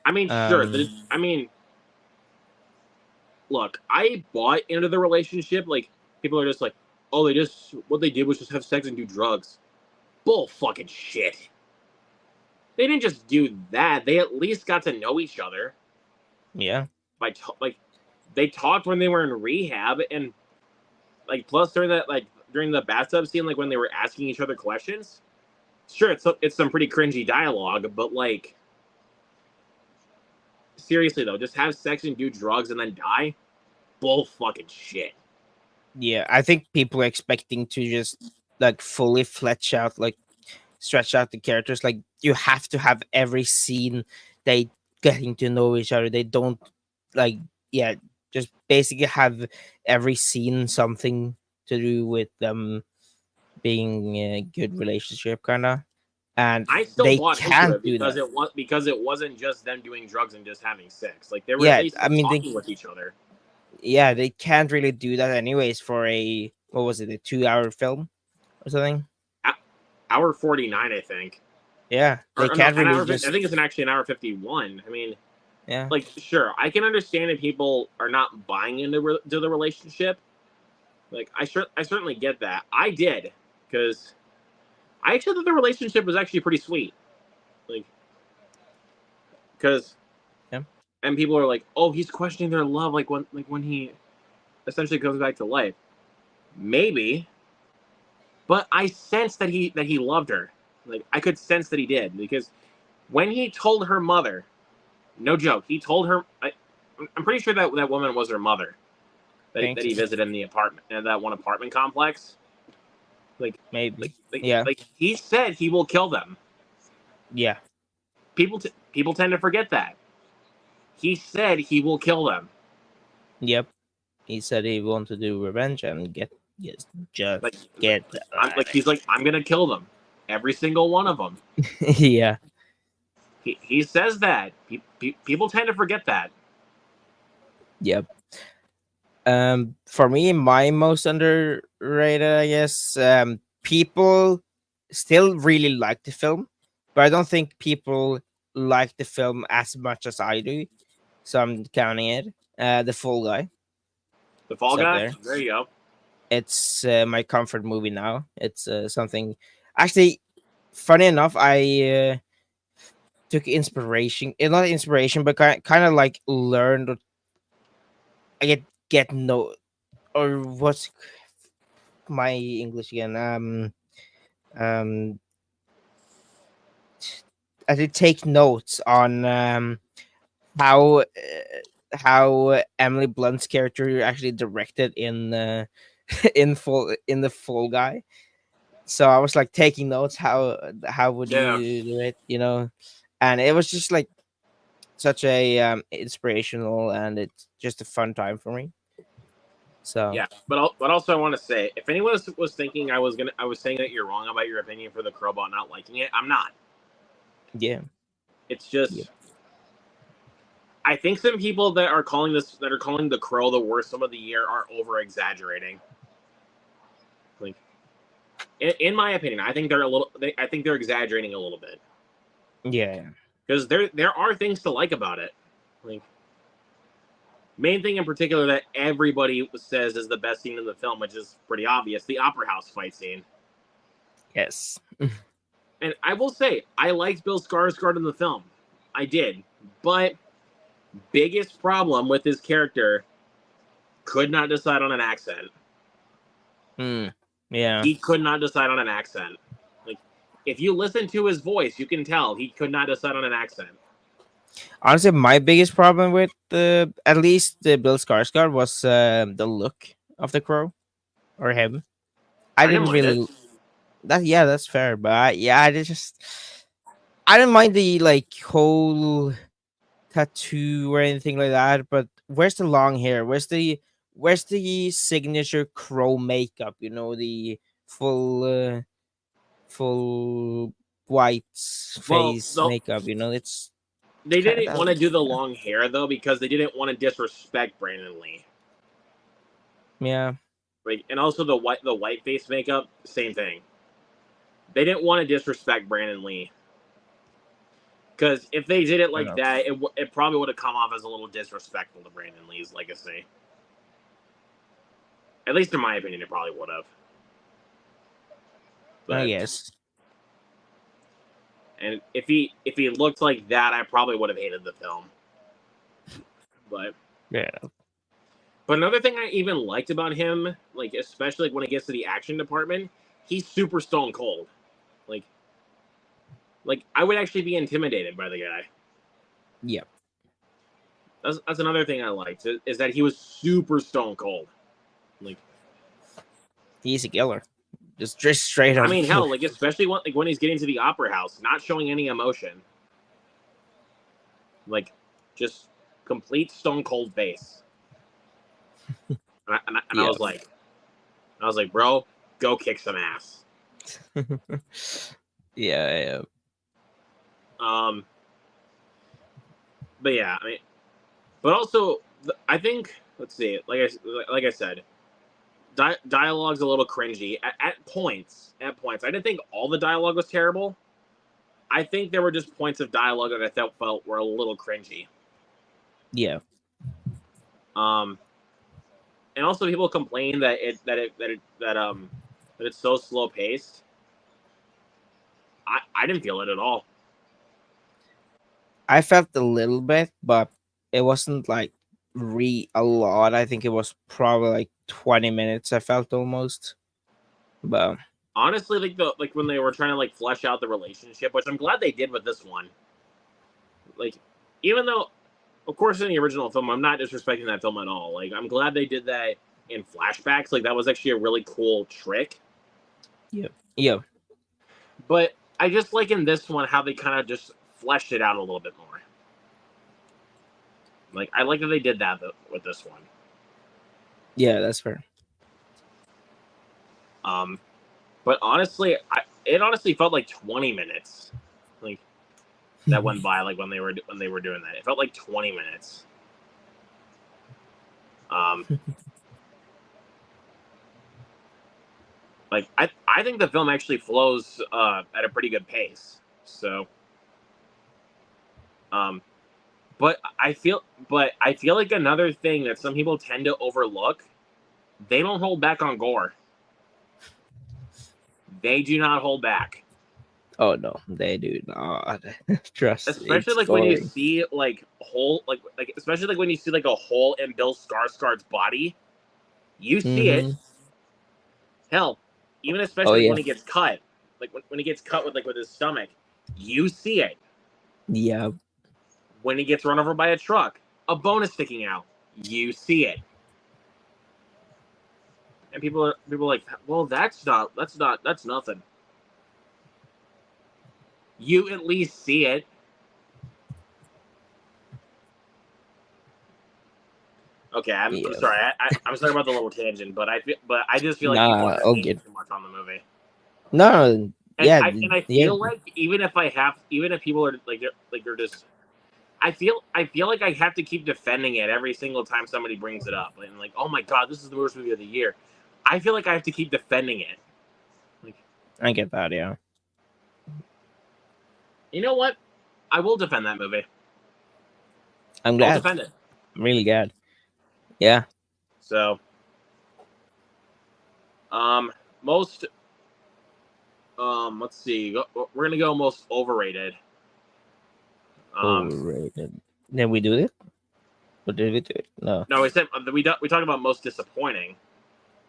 I mean, sure. Um, Look, I bought into the relationship. Like, people are just like, oh, what they did was just have sex and do drugs. Bull fucking shit. They didn't just do that. They at least got to know each other. Yeah, They talked when they were in rehab, and like, plus during the bathtub scene, like when they were asking each other questions. Sure, it's some pretty cringy dialogue, but like, seriously though, just have sex and do drugs and then die? Bull fucking shit. yeah. I think people are expecting to just like fully flesh out, like stretch out the characters. Like you have to have every scene they getting to know each other. They don't like just basically have every scene something to do with them being a good relationship kind of, and I still they bought into can't it do that. because it wasn't just them doing drugs and just having sex. Like, they were at Yeah, least I mean talking with each other. they can't really do that anyways for a, what was it, a 2 hour film or something. Hour 49, I think. Yeah, they Or no, can't an really hour. just I think it's actually an hour 51. I mean, yeah. like, sure, I can understand if people are not buying into to the relationship. Like, I certainly get that. I did, because I actually thought the relationship was actually pretty sweet. Like, because Yeah. and people are like, oh, he's questioning their love, like when he essentially goes back to life. Maybe, but I sensed that he loved her. Like, I could sense that he did, because when he told her mother, no joke, he told her. I'm pretty sure that woman was her mother. That he visited in the apartment, in that one apartment complex. Like, Maybe. Yeah. like he said he will kill them. Yeah. People tend to forget that. He said he will kill them. Yep. He said he wanted to do revenge and just Like, get he's like, I'm gonna kill them, every single one of them. yeah. He says that. People tend to forget that. Yep. For me, my most underrated, I guess, people still really like the film, but I don't think people like the film as much as I do. So I'm counting it. The Fall Guy. The Fall It's up Guy. there. There you go. It's my comfort movie now. It's something. Actually, funny enough, I took inspiration. Not inspiration, but kind of like learned. I get no, or what's my English again? um, I did take notes on how Emily Blunt's character actually directed in in the Fall Guy. So I was like taking notes. How would Yeah. you do it? You know, and it was just like such a inspirational, and it's just a fun time for me. So Yeah, but also I want to say, if anyone was thinking I was saying that you're wrong about your opinion for the Crow about not liking it, I'm not. yeah, It's just I think some people that are calling the Crow the worst film of the year are over exaggerating. Like, in my opinion, I think I think they're exaggerating a little bit yeah, because there are things to like about it. Like, main thing in particular that everybody says is the best scene in the film, which is pretty obvious, the Opera House fight scene. yes, And I will say, I liked Bill Skarsgård in the film. I did. But biggest problem with his character, could not decide on an accent. yeah. He could not decide on an accent. Like, if you listen to his voice, you can tell he could not decide on an accent. Honestly, my biggest problem with the at least the Bill Skarsgård was the look of the Crow or him. I I didn't didn't mind it. really that. Yeah, that's fair, but I didn't mind the like whole tattoo or anything like that. But where's the long hair? Where's the signature Crow makeup? You know, the full full white Well, face makeup. You know, it's they kind didn't want to of do the long hair, though, because they didn't want to disrespect Brandon Lee. yeah. Like, and also the white face makeup, same thing. They didn't want to disrespect Brandon Lee. Because if they did it like No. that, it probably would have come off as a little disrespectful to Brandon Lee's legacy. At least in my opinion, it probably would have. I guess. And if he looked like that, I probably would have hated the film. But Yeah. But another thing I even liked about him, like especially like when it gets to the action department, he's super stone cold. Like I would actually be intimidated by the guy. Yeah. That's another thing I liked is that he was super stone cold. Like, He's a killer. Just straight up. I mean, hell, like especially when he's getting to the opera house, not showing any emotion. Like, just complete stone cold face. And Yeah. I was like, bro, go kick some ass. Yeah. But yeah, I mean, but also I think let's see, like I said, dialogue's a little cringy at points. At points, I didn't think all the dialogue was terrible. I think there were just points of dialogue that I felt were a little cringy. Yeah. And also people complain that it's so slow paced. I didn't feel it at all. I felt a little bit, but it wasn't like a lot. I think it was probably like 20 minutes. I felt almost, but Honestly, like when they were trying to like flesh out the relationship, which I'm glad they did with this one. Like, even though, of course, in the original film, I'm not disrespecting that film at all. Like, I'm glad they did that in flashbacks. Like, that was actually a really cool trick. yeah. But I just like in this one how they kind of just fleshed it out a little bit more. Like, I like that they did that with this one. Yeah, that's fair. But honestly, it honestly felt like 20 minutes. Like, that went by like when they were doing that. It felt like 20 minutes. Like I think the film actually flows at a pretty good pace. So, but I feel like another thing that some people tend to overlook, they don't hold back on gore. They do not hold back. Oh no, they do not. Trust. Especially it's like when you gory. see like especially like when you see like a hole in Bill Skarsgård's body, you see it. Mhm. Hell, even especially yeah. when he gets cut, like when he gets cut with his stomach, you see it. Yeah. When he gets run over by a truck, a bone is sticking out. You see it. And people are like, well, that's nothing. You at least see it. Okay, I'm sorry. I'm sorry about the little tangent, but I just feel like people Nah, are all hating good. too much on the movie. No, And yeah, I yeah, feel like even if people are they're just I feel like I have to keep defending it every single time somebody brings it up. And like, oh my god, this is the worst movie of the year. I feel like I have to keep defending it. Like, I get that. Yeah, you know what? I will defend that movie. I'm I'll glad. defend it. I'm really glad. Yeah. So, most let's see. We're gonna go most overrated. Overrated. Then we do it. Or did we do it? No. No, we said we talked about most disappointing.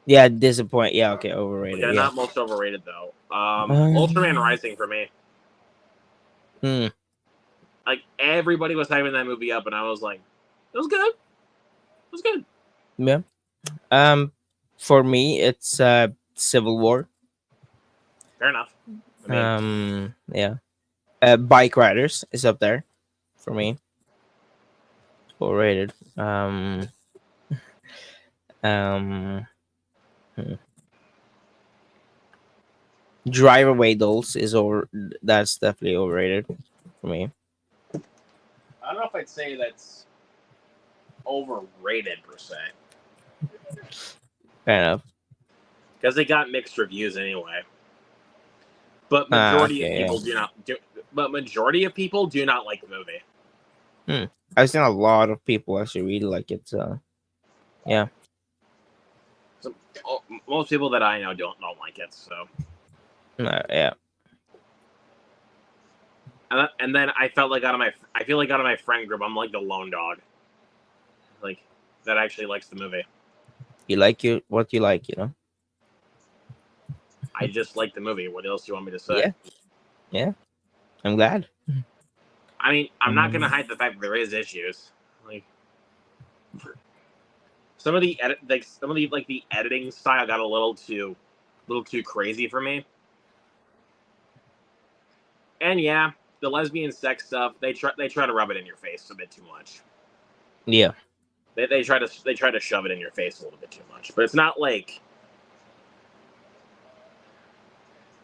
Yeah, disappoint. Yeah, okay, overrated. Okay, Yeah. not most overrated though. Ultraman Rising for me. Hmm. Like everybody was hyping that movie up, and I was like, it was good. It was good. Yeah. For me, it's Civil War. Fair enough. I mean, Yeah. Bike Riders is up there for me. Overrated. Um. hmm. Drive Away Dolls is over. That's definitely overrated for me. I don't know if I'd say that's overrated per se, Fair enough. because they got mixed reviews anyway. But majority of Okay, people do not do. But majority of people do not like the movie. I've seen a lot of people actually really like it. So, yeah. So, most people that I know don't like it. So, Yeah. and then I feel like out of my friend group, I'm like the lone dog, like that actually likes the movie. You like what you like, you know. I just like the movie. What else do you want me to say? Yeah. Yeah. I'm glad. I mean, I'm not gonna hide the fact that there is issues. Like some of the the editing style got a little too crazy for me. And yeah, the lesbian sex stuff they try to rub it in your face a bit too much. Yeah. They try to shove it in your face a little bit too much, but it's not like.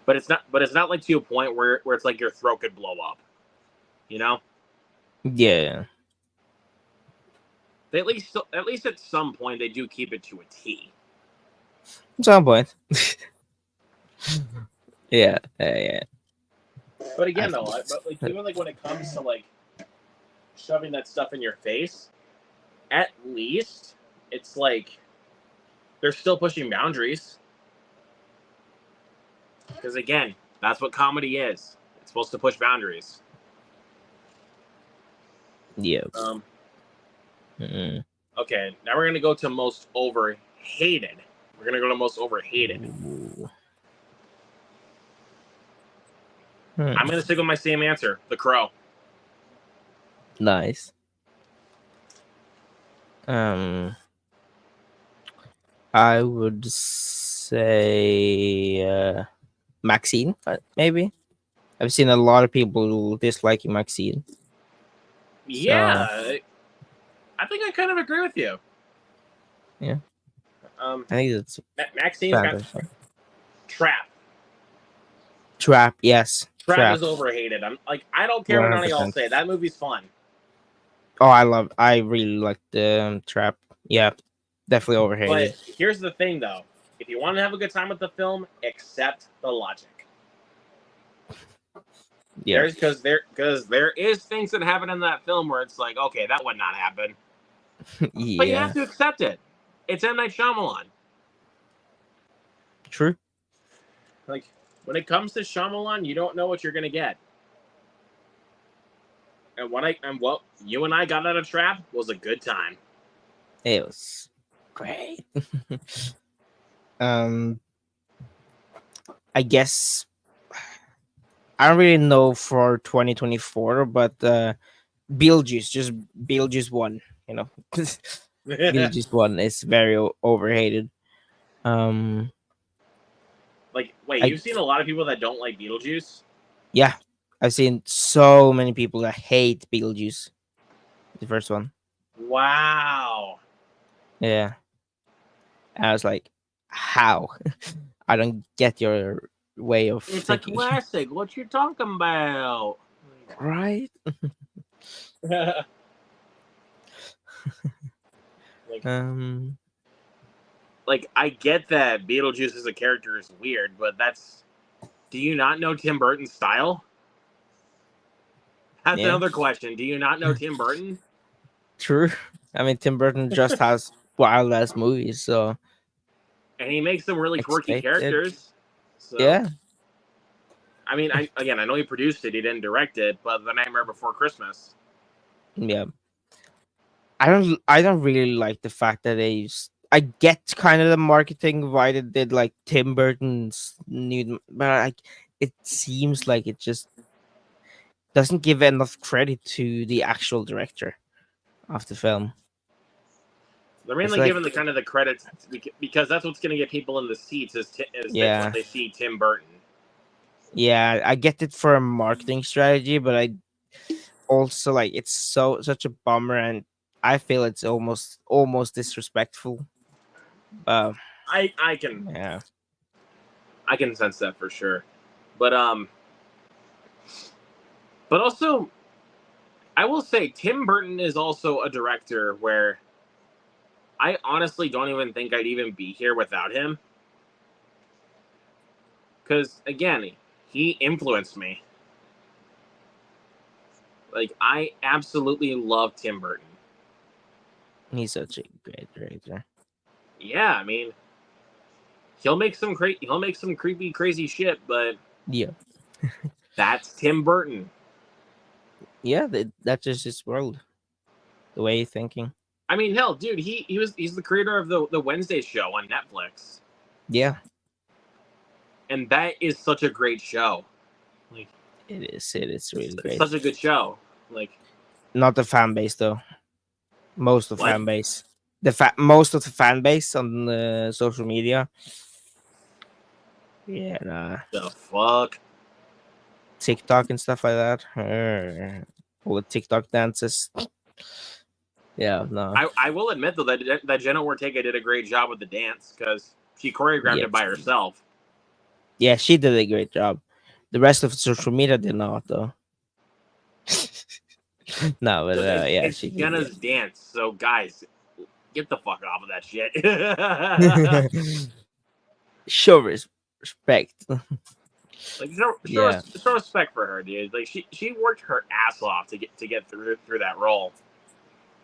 But it's not like to a point where it's like your throat could blow up, you know. Yeah. They at least at some point they do keep it to a T. At some point. Yeah. Yeah. But again, though, but like even like when it comes to like shoving that stuff in your face, at least it's like they're still pushing boundaries. Because again, that's what comedy is. It's supposed to push boundaries. Yeah. Okay, now we're gonna go to most overhated. We're gonna go to most overhated. I'm gonna stick with my same answer, The Crow. Nice. I would say Maxine, maybe. I've seen a lot of people disliking Maxine. Yeah, I think I kind of agree with you. Yeah. I think it's Maxine's got Trap. Yes. Trap is overhated. I'm like, I don't care what none of y'all 100%. say. That movie's fun. Oh, I really like the Trap. Yeah, definitely overhated. But here's the thing, though. If you want to have a good time with the film, accept the logic. Yeah. Because there is things that happen in that film where it's like, okay, that would not happen. Yeah. But you have to accept it. It's M. Night Shyamalan. True. Like, when it comes to Shyamalan, you don't know what you're gonna get. And what you and I got out of Trap was a good time. It was great. I guess I don't really know for 2024, but Beetlejuice, just Beetlejuice one, you know, Beetlejuice one is very overhated. Um, Like, wait, I you've seen a lot of people that don't like Beetlejuice? Yeah, I've seen so many people that hate Beetlejuice, the first one. Wow. Yeah, and I was like, how? I don't get your way of It's a thinking. classic. What you talking about? Right? like, Um, like, I get that Beetlejuice as a character is weird, but that's. Do you not know Tim Burton's style? That's yeah, another question. Do you not know Tim Burton? true. I mean, Tim Burton just has wild ass movies, so And he makes some really quirky expected. characters. So, Yeah, I mean, I know he produced it, he didn't direct it, but The Nightmare Before Christmas. yeah. I don't really like the fact that I get kind of the marketing why they did like Tim Burton's new, but like it seems like it just doesn't give enough credit to the actual director of the film. They're It's mainly like, giving the kind of the credits because that's what's going to get people in the seats is that when yeah, they see Tim Burton. yeah, I get it for a marketing strategy, but I also like it's such a bummer, and I feel it's almost disrespectful. Uh, I can yeah, sense that for sure, but also I will say Tim Burton is also a director where I honestly don't even think I'd even be here without him because again he influenced me. Like I absolutely love Tim Burton. he's such a great director. Yeah, I mean he'll make some creepy crazy shit, but Yeah, that's Tim Burton. yeah, that's just his world, the way he's thinking. I mean, hell, dude, he's the creator of the Wednesday show on Netflix, Yeah, and that is such a great show. Like, it is really it's great. such a good show. Like, Not the fan base though. Most of the what fan base, most of the fan base on social media. Yeah, nah. the fuck? TikTok and stuff like that. All the TikTok dances. Yeah, no. I will admit though that Jenna Ortega did a great job with the dance because she choreographed Yeah, it by herself. yeah, she did a great job. The rest of social media did not though. No, but Look, yeah, it's she did Jenna's dance, so guys, get the fuck off of that shit. good. Show respect. Like, Yeah, show respect for her, dude. Like, she worked her ass off to get through that role.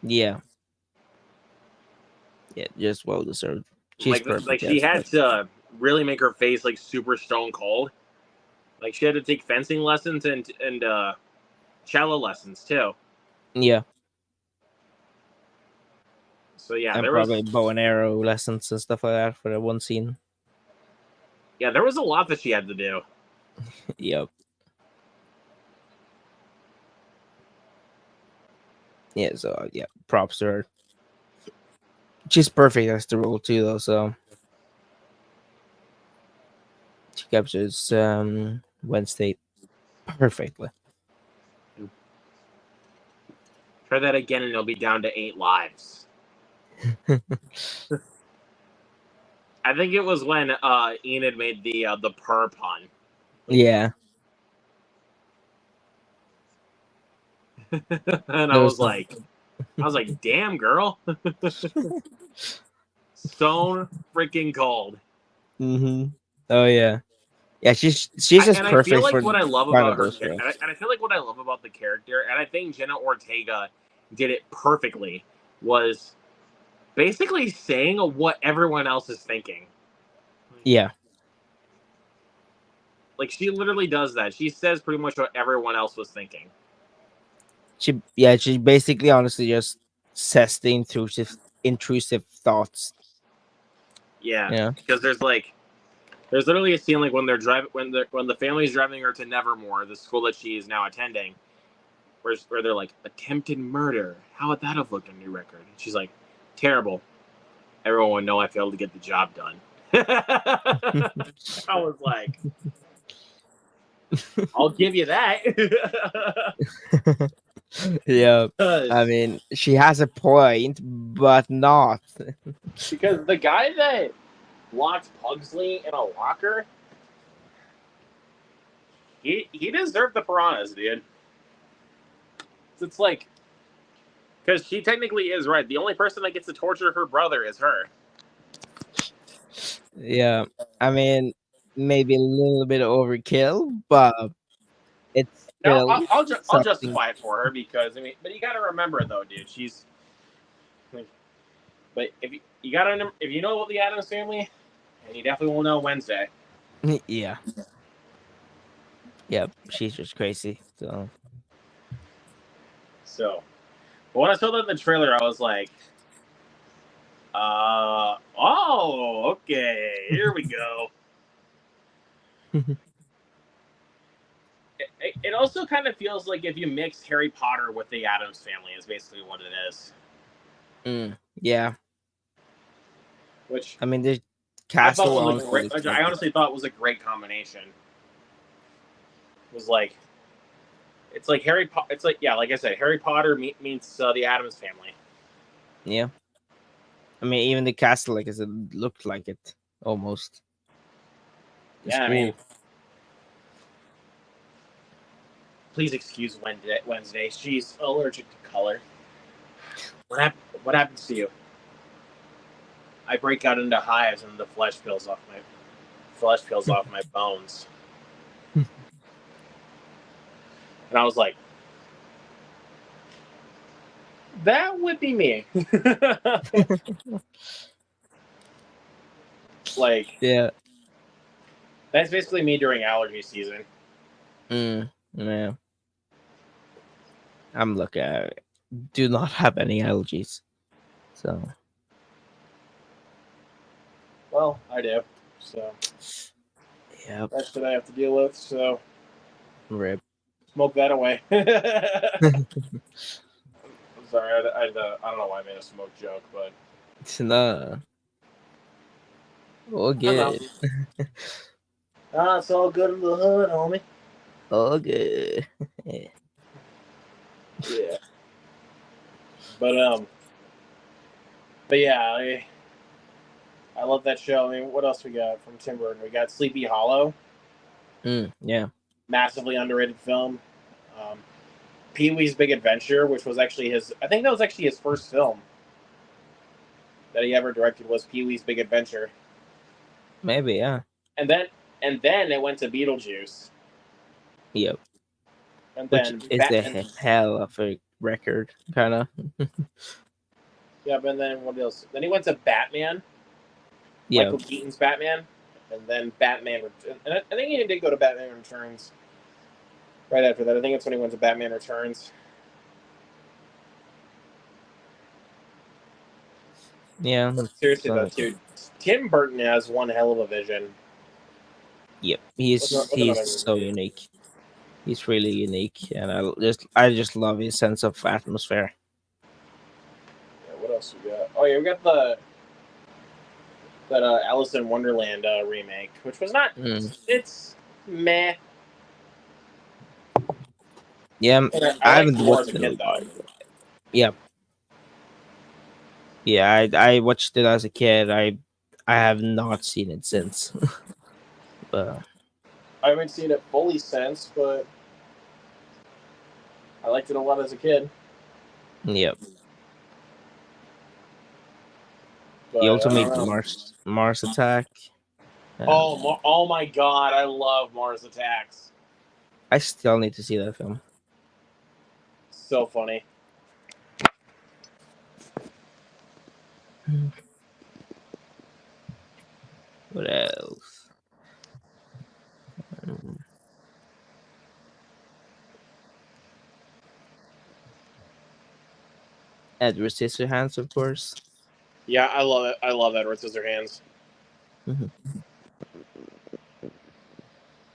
yeah, yeah. Just well deserved. She's Like perfect she as had fuck. to really make her face like super stone cold. Like she had to take fencing lessons and cello lessons too. Yeah, So yeah, and probably bow and arrow lessons and stuff like that for the one scene. there was a lot that she had to do. Yep. Yeah. So yeah, props to her. She's perfect as the role too, though. So she captures Wednesday perfectly. Try that again, and it'll be down to 8 lives. I think it was when Enid made the purr pun. Yeah, And there was the I was like, damn girl. Stone freaking cold. Oh yeah, yeah. She's just And I feel perfect like for what I love kind about of her, those roles. and I feel like what I love about the character, and I think Jenna Ortega did it perfectly, was basically saying what everyone else is thinking. Yeah, Like she literally does that. She says pretty much what everyone else was thinking. she basically honestly just says the intrusive thoughts. Yeah, Yeah, because there's like There's literally a scene like when they're driving when the family's driving her to Nevermore, the school that she is now attending, where they're like attempted murder. How would that have looked on your record? And she's like, terrible. Everyone would know I failed to get the job done. I was like, I'll give you that. Yeah, I mean, she has a point, but not. Because the guy that locked Pugsley in a locker, he deserved the piranhas, dude. It's like, because she technically is right. The only person that gets to torture her brother is her. Yeah, I mean, maybe a little bit overkill, but it's Now, still I'll something. justify it for her because I mean, but you got to remember though, dude, she's. But if you know the Addams Family, and you definitely will know Wednesday. Yeah. Yep, she's just crazy. So So, but when I saw that in the trailer, I was like, oh, okay, here we go. It also kind of feels like if you mix Harry Potter with the Addams Family is basically what it is. Yeah. Which I mean, the I castle thought was honestly looks I honestly thought was a great combination. It was like, it's like it's like, yeah, like I said, Harry Potter meets the Addams Family. Yeah. I mean, even the castle, like I said, looked like it almost. The Yeah, school. I mean, please excuse Wednesday. She's allergic to color. What happens to you? I break out into hives and the flesh peels off my bones. And I was like, that would be me. Like, Yeah. that's basically me during allergy season. Yeah. I'm lucky. I do not have any allergies. So. Well, I do. So. Yep. That's what I have to deal with. So. Rip. Smoke that away. I'm sorry. I don't know why I made a smoke joke, but. No. All good. It's all good in the hood, homie. All good. Yeah. But yeah, I love that show. I mean, what else we got from Tim Burton? We got Sleepy Hollow. Yeah. Massively underrated film. Pee-wee's Big Adventure, which was actually I think that was actually his first film that he ever directed, was Pee-wee's Big Adventure. Maybe, yeah. And then it went to Beetlejuice. Yep. And Which then is a hell of a record, kind of. Yeah, but then what else? Then he went to Batman. Yeah. Michael Keaton's Batman. And then Batman. And I think he did go to Batman Returns right after that. I think that's when he went to Batman Returns. Yeah. But seriously, though, dude, Tim Burton has one hell of a vision. Yep. He's so unique. He's really unique, and I just love his sense of atmosphere. Yeah, what else we got? Oh yeah, we got that Alice in Wonderland remake, which was not. It's meh. Yeah, I haven't watched it. Yep. Yeah, I watched it as a kid. I have not seen it since. But I haven't seen it fully since, but I liked it a lot as a kid. Yep. But, the ultimate Mars Attack. Oh my god, I love Mars Attacks. I still need to see that film. So funny. What else? Edward Scissorhands, of course. Yeah, I love it. I love Edward Scissorhands.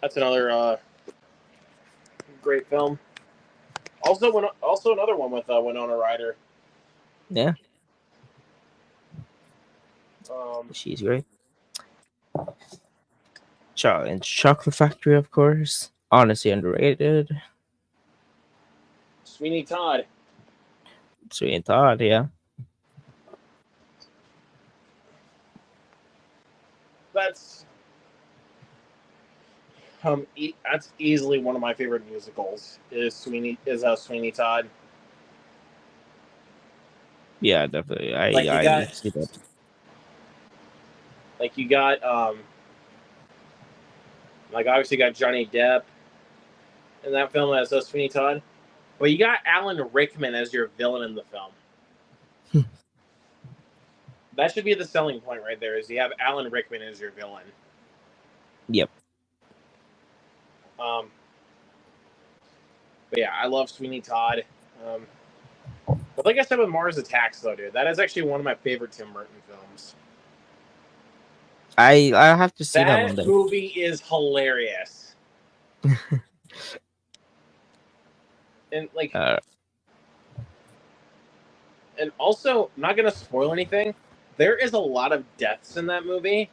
That's another great film. Also another one with Winona Ryder. Yeah, Um, she's great. And Chocolate Factory, of course. Honestly underrated. Sweeney Todd. Sweet and Todd, yeah. That's that's easily one of my favorite musicals. Is Sweeney Todd. Yeah, definitely. Like you I got see that. like you got like obviously you got Johnny Depp in that film as Sweeney Todd, but you got Alan Rickman as your villain in the film. That should be the selling point right there. Is you have Alan Rickman as your villain. Yep. But yeah, I love Sweeney Todd. But like I said with Mars Attacks, though, dude, that is actually one of my favorite Tim Burton films. I have to see that one That day. movie is hilarious. And like, and also, I'm not gonna spoil anything. There is a lot of deaths in that movie,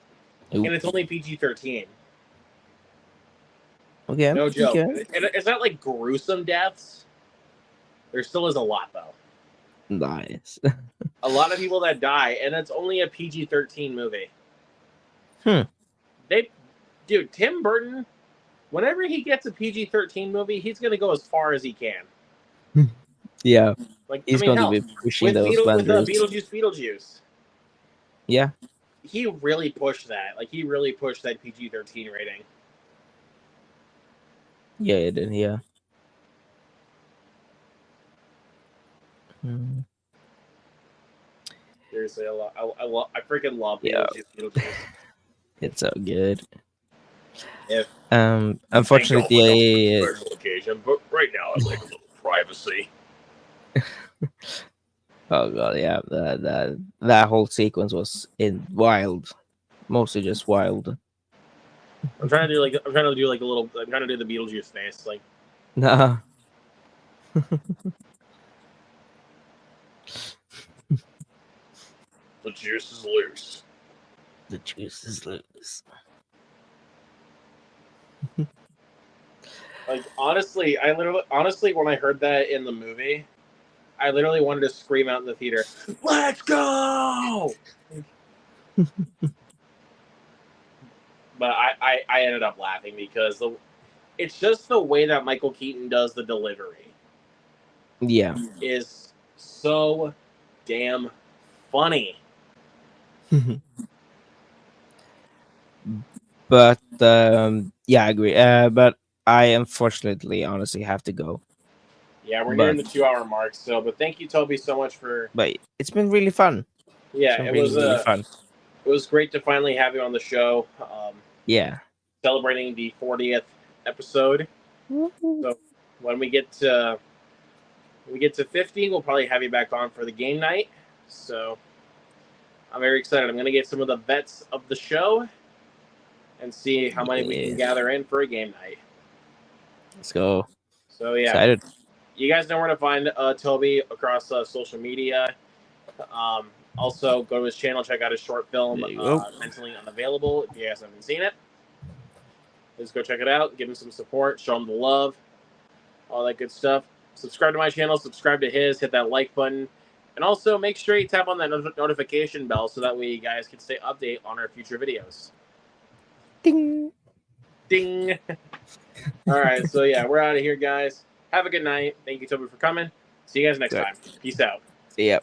Ooh. and it's only PG-13. Okay. No joke. Okay. It's not like gruesome deaths. There still is a lot though. Nice. A lot of people that die, and it's only a PG-13 movie. Dude, Tim Burton, whenever he gets a PG-13 movie, he's gonna go as far as he can. Yeah. Like He's going to be pushing those boundaries. Beetlejuice. Yeah. He really pushed that. Like he really pushed that PG-13 rating. Yeah, it did. Yeah. Hmm. Seriously, I freaking love Yeah. Beetlejuice. It's so good. If Unfortunately, special occasion, but right now I like a little privacy. oh god, yeah, that whole sequence was wild, mostly just wild. I'm trying to do the Beetlejuice face, like. Nah. The juice is loose. The juice is loose. Like honestly, when I heard that in the movie, I literally wanted to scream out in the theater, "Let's go!" But I ended up laughing because it's just the way that Michael Keaton does the delivery. Yeah. Is so damn funny. But yeah, I agree. But I unfortunately, honestly, have to go. Yeah, we're nearing the 2-hour mark. But thank you, Toby, so much for. But it's been really fun. Yeah, it was really fun. It was great to finally have you on the show. Yeah. Celebrating the 40th episode. So when we get to 50, we'll probably have you back on for the game night. So I'm very excited. I'm going to get some of the vets of the show and see how many we can gather in for a game night. Let's go. So yeah, excited. You guys know where to find Toby across social media. Also, go to his channel, check out his short film, Mentally Unavailable, if you guys haven't seen it. Just go check it out, give him some support, show him the love, all that good stuff. Subscribe to my channel, subscribe to his, hit that like button, and also make sure you tap on that notification bell so that way you guys can stay updated on our future videos. Ding! Ding! All right, so yeah, we're out of here, guys. Have a good night. Thank you, Toby, for coming. See you guys next time. Peace out. See ya.